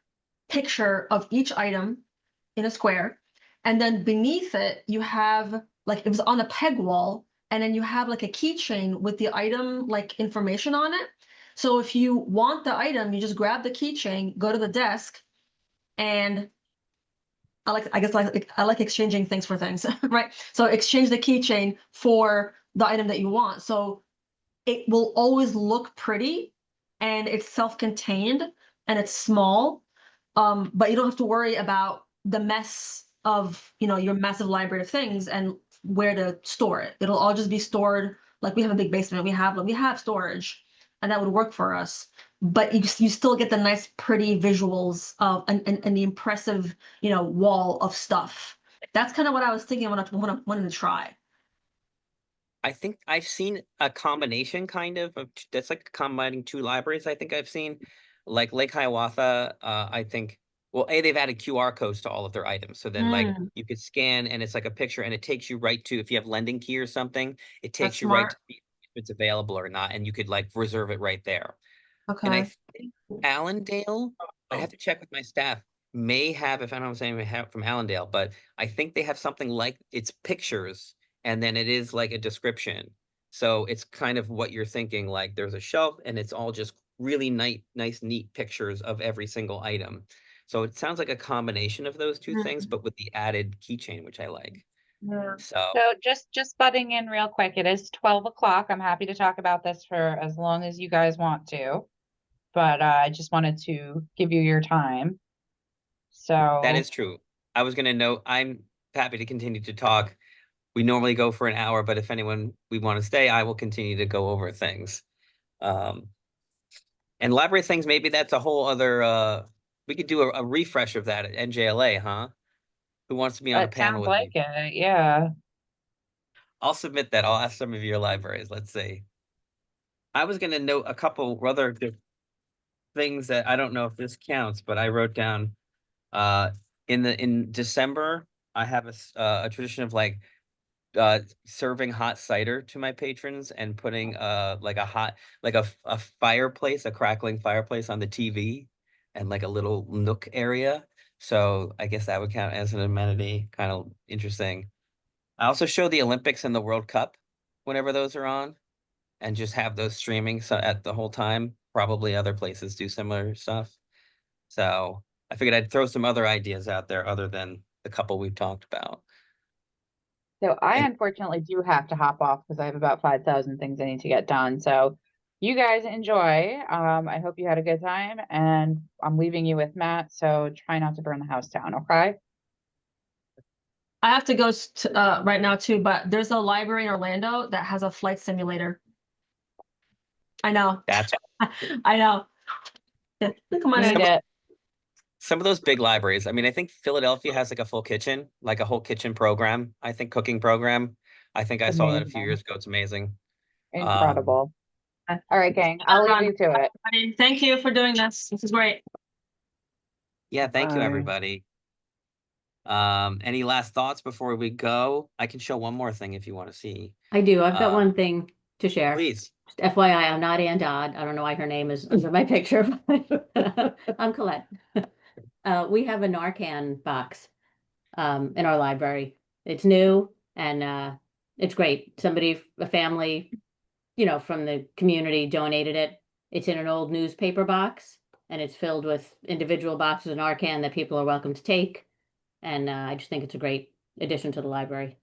picture of each item in a square, and then beneath it you have like, it was on a peg wall, and then you have like a keychain with the item like information on it. So if you want the item, you just grab the keychain, go to the desk, and I like exchanging things for things, right? So exchange the keychain for the item that you want. So it will always look pretty and it's self-contained and it's small. But you don't have to worry about the mess of, you know, your massive library of things and where to store it. It'll all just be stored. Like we have a big basement, we have storage, and that would work for us. But you still get the nice, pretty visuals of and the impressive, you know, wall of stuff. That's kind of what I was thinking when I wanted to try. I think I've seen a combination that's like combining two libraries. I think I've seen like Lake Hiawatha. I think, well, they've added QR codes to all of their items. So then like you could scan and it's like a picture and it takes you right to, if you have Lending Key or something, it takes That's you right smart. to see if it's available or not. And you could like reserve it right there. And I Okay. think Allendale, I have to check with my staff, may have, if I don't know if anyone have from Allendale, but I think they have something like it's pictures and then it is like a description. So it's kind of what you're thinking, like there's a shelf and it's all just really nice, neat pictures of every single item. So it sounds like a combination of those two things, but with the added keychain, which I like. So So just butting in real quick, it is 12 o'clock. I'm happy to talk about this for as long as you guys want to, but I just wanted to give you your time. So that is true. I was gonna note, I'm happy to continue to talk. We normally go for an hour, but if anyone we want to stay, I will continue to go over things. And library things, maybe that's a whole other we could do a refresh of that at NJLA, huh? Who wants to be on a that panel sounds with like me? it, yeah. I'll submit that. I'll ask some of your libraries. Let's see. I was gonna note a couple other things that I don't know if this counts, but I wrote down in December, I have a tradition of like serving hot cider to my patrons and putting like a fireplace, a crackling fireplace on the TV and like a little nook area. So I guess that would count as an amenity. Kind of interesting. I also show the Olympics and the World Cup whenever those are on and just have those streaming so at the whole time. Probably other places do similar stuff. So I figured I'd throw some other ideas out there other than the couple we've talked about. So I And unfortunately do have to hop off because I have about 5,000 things I need to get done. So you guys enjoy. I hope you had a good time, and I'm leaving you with Matt. So try not to burn the house down, okay? I have to go right now too, but there's a library in Orlando that has a flight simulator. I know. that's I know. Yeah, come on in. Need it. some of those big libraries. I mean, I think Philadelphia has like a full kitchen, like a whole kitchen program. I think cooking program. I think I saw that a few Amazing. years ago. It's amazing. Incredible. All right, gang. I'll leave you to it. Thank you for doing this. This is great. Yeah, thank you, Bye. everybody. Any last thoughts before we go? I can show one more thing if you want to see. I do. I've got Uh, one thing to share. Please. Just FYI, I'm not Ann Dodd. I don't know why her name is under my picture. I'm Colette. We have a Narcan box in our library. It's new and it's great. Somebody, a family, you know, from the community donated it. It's in an old newspaper box and it's filled with individual boxes of Narcan that people are welcome to take. And I just think it's a great addition to the library.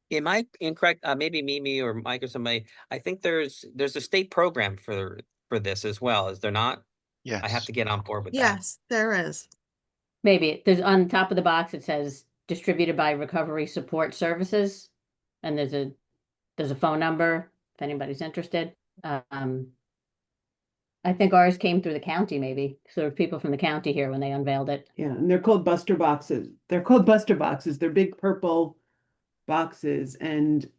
Am I incorrect? Maybe Mimi or Mike or somebody. I think there's a state program for this as well. Is there not? Yes. I have to get on board with that. Yes, there is. Maybe there's on top of the box, it says distributed by Recovery Support Services. And there's a phone number if anybody's interested. I think ours came through the county, maybe. So there were people from the county here when they unveiled it. Yeah, and they're called Buster boxes. They're called Buster boxes. They're big purple boxes. And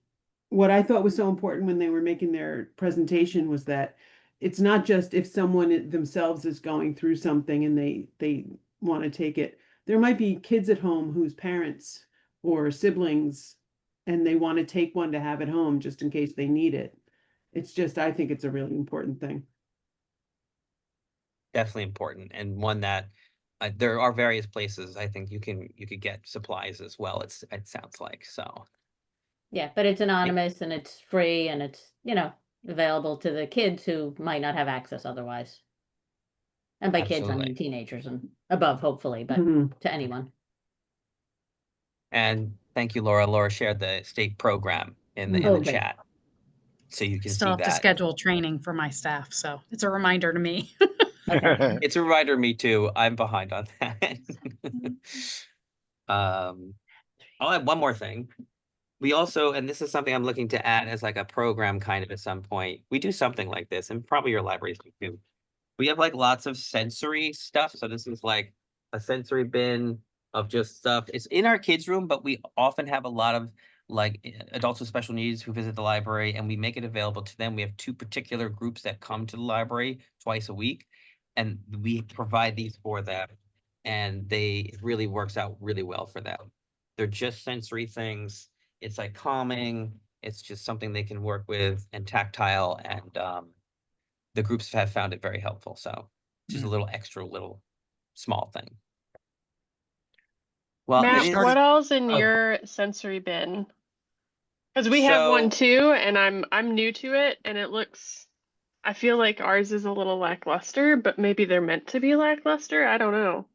what I thought was so important when they were making their presentation was that it's not just if someone themselves is going through something and they want to take it. There might be kids at home whose parents or siblings and they want to take one to have at home just in case they need it. It's just, I think it's a really important thing. Definitely important, and one that there are various places I think you could get supplies as well. It sounds like so. Yeah, but it's anonymous and it's free and it's, you know, available to the kids who might not have access otherwise. And by kids, I Absolutely. mean teenagers and above, hopefully, but to anyone. And thank you, Laura. Laura shared the state program in the Okay. chat. So you can Still see have to that. schedule training for my staff, so it's a reminder to me. It's a reminder to me too. I'm behind on that. I'll add one more thing. We also, and this is something I'm looking to add as like a program kind of at some point. We do something like this, and probably your libraries do too. We have like lots of sensory stuff. So this is like a sensory bin of just stuff. It's in our kids' room, but we often have a lot of like adults with special needs who visit the library, and we make it available to them. We have 2 particular groups that come to the library twice a week, and we provide these for them, and it really works out really well for them. They're just sensory things. It's like calming. It's just something they can work with, and tactile, and the groups have found it very helpful. So just a little extra, little small thing. Well, Matt, it is, what all's in oh. your sensory bin? Because we have one So- too, and I'm new to it, and it looks. I feel like ours is a little lackluster, but maybe they're meant to be lackluster. I don't know.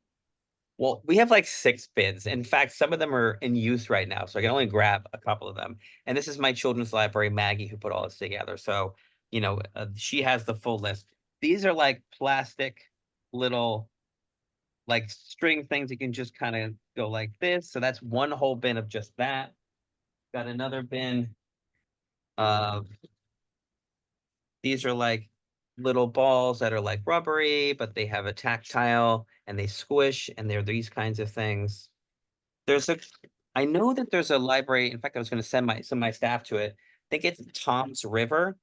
well, we have like 6 bins. In fact, some of them are in use right now, so I can only grab a couple of them. And this is my children's library, Maggie, who put all this together. So, you know, she has the full list. These are like plastic little like string things you can just kind of go like this. So that's one whole bin of just that. Got another bin of these are like little balls that are like rubbery, but they have a tactile and they squish, and they're these kinds of things. I know that there's a library. In fact, I was going to send some of my staff to it. I think it's Tom's River,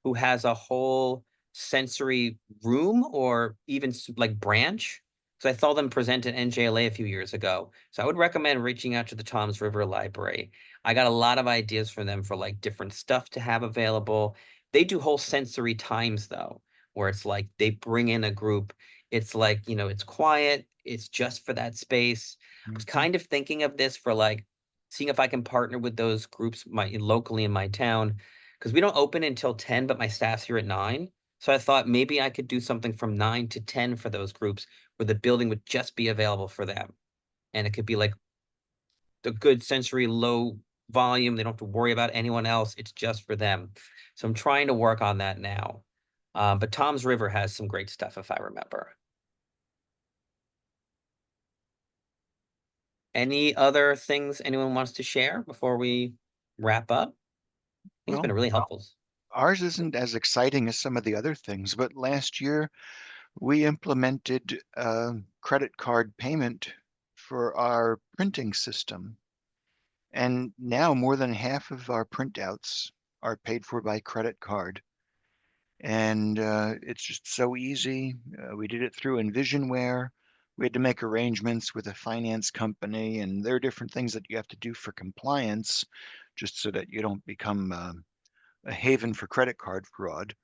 who has a whole sensory room or even like branch. So I saw them present at NJLA a few years ago. So I would recommend reaching out to the Tom's River Library. I got a lot of ideas from them for like different stuff to have available. They do whole sensory times though, where it's like they bring in a group. It's like, you know, it's quiet. It's just for that space. I was kind of thinking of this for like seeing if I can partner with those groups locally in my town, because we don't open until 10, but my staff's here at 9. So I thought maybe I could do something from 9 to 10 for those groups where the building would just be available for them. And it could be like a good sensory low volume. They don't have to worry about anyone else. It's just for them. So I'm trying to work on that now. But Tom's River has some great stuff, if I remember. Any other things anyone wants to share before we wrap up? It's been Well, really helpful. Ours isn't as exciting as some of the other things, but last year we implemented credit card payment for our printing system. And now more than half of our printouts are paid for by credit card. And it's just so easy. We did it through Envisionware. We had to make arrangements with a finance company, and there are different things that you have to do for compliance, just so that you don't become a haven for credit card fraud.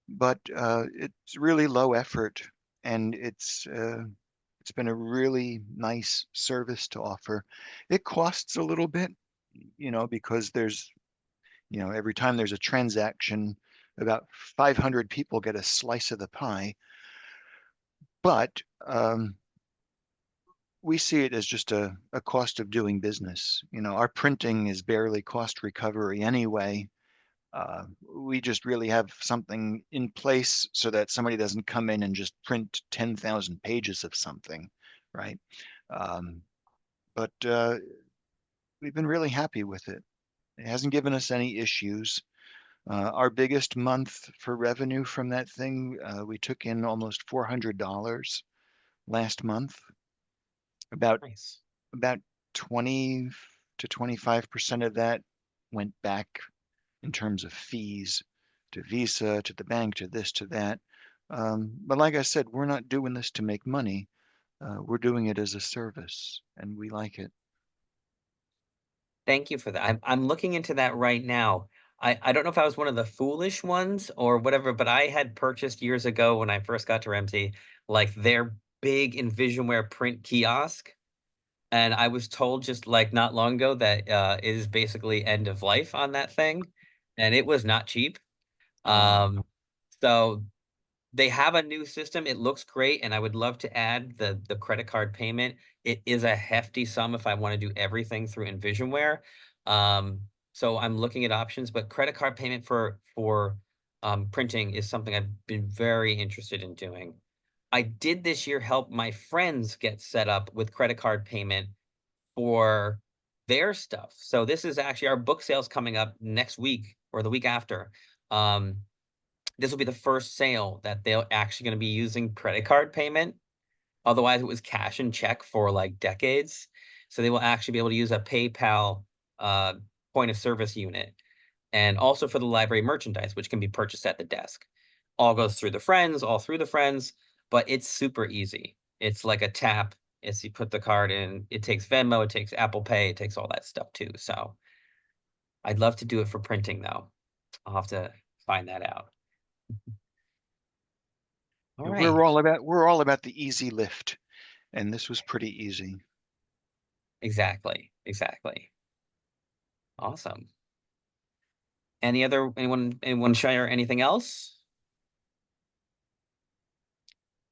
But it's really low effort, and it's been a really nice service to offer. It costs a little bit, you know, because there's, you know, every time there's a transaction, about 500 people get a slice of the pie. But we see it as just a cost of doing business. You know, our printing is barely cost recovery anyway. We just really have something in place so that somebody doesn't come in and just print 10,000 pages of something, right? But we've been really happy with it. It hasn't given us any issues. Our biggest month for revenue from that thing, we took in almost $400 last month. About 20 to 25% of that went back in terms of fees to Visa, to the bank, to this, to that. But like I said, we're not doing this to make money. We're doing it as a service, and we like it. Thank you for that. I'm looking into that right now. I don't know if I was one of the foolish ones or whatever, but I had purchased years ago when I first got to Ramsey, like their big Envisionware print kiosk. And I was told just like not long ago that it is basically end of life on that thing. And it was not cheap. So they have a new system. It looks great. And I would love to add the credit card payment. It is a hefty sum if I want to do everything through Envisionware. So I'm looking at options, but credit card payment for printing is something I've been very interested in doing. I did this year help my friends get set up with credit card payment for their stuff. So this is actually our book sales coming up next week or the week after. This will be the first sale that they're actually going to be using credit card payment. Otherwise, it was cash and check for like decades. So they will actually be able to use a PayPal point of service unit, and also for the library merchandise, which can be purchased at the desk. All goes through the friends, all through the friends, but it's super easy. It's like a tap. It's you put the card in, it takes Venmo, it takes Apple Pay, it takes all that stuff too. So I'd love to do it for printing though. I'll have to find that out. All right. We're all about the easy lift, and this was pretty easy. Exactly. Awesome. Anyone share anything else?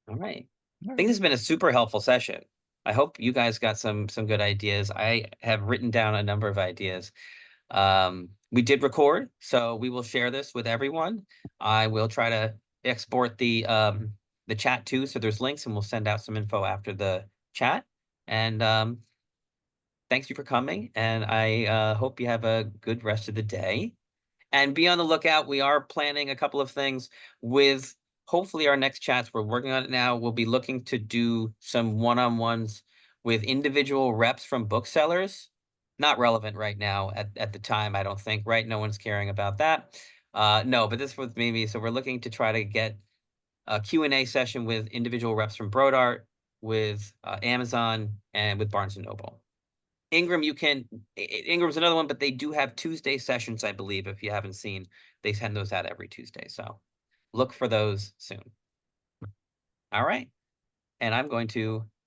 All right. I think this has been a super helpful session. I hope you guys got some good ideas. I have written down a number of ideas. We did record, so we will share this with everyone. I will try to export the chat too, so there's links, and we'll send out some info after the chat. And thanks you for coming, and I hope you have a good rest of the day. And be on the lookout. We are planning a couple of things with hopefully our next chats. We're working on it now. We'll be looking to do some one-on-ones with individual reps from booksellers. Not relevant right now at the time, I don't think, right? No one's caring about that. No, but this was maybe, so we're looking to try to get a Q&A session with individual reps from Brodart, with Amazon, and with Barnes & Noble. Ingram, Ingram's another one, but they do have Tuesday sessions, I believe, if you haven't seen. They send those out every Tuesday, so look for those soon. All right. And I'm going to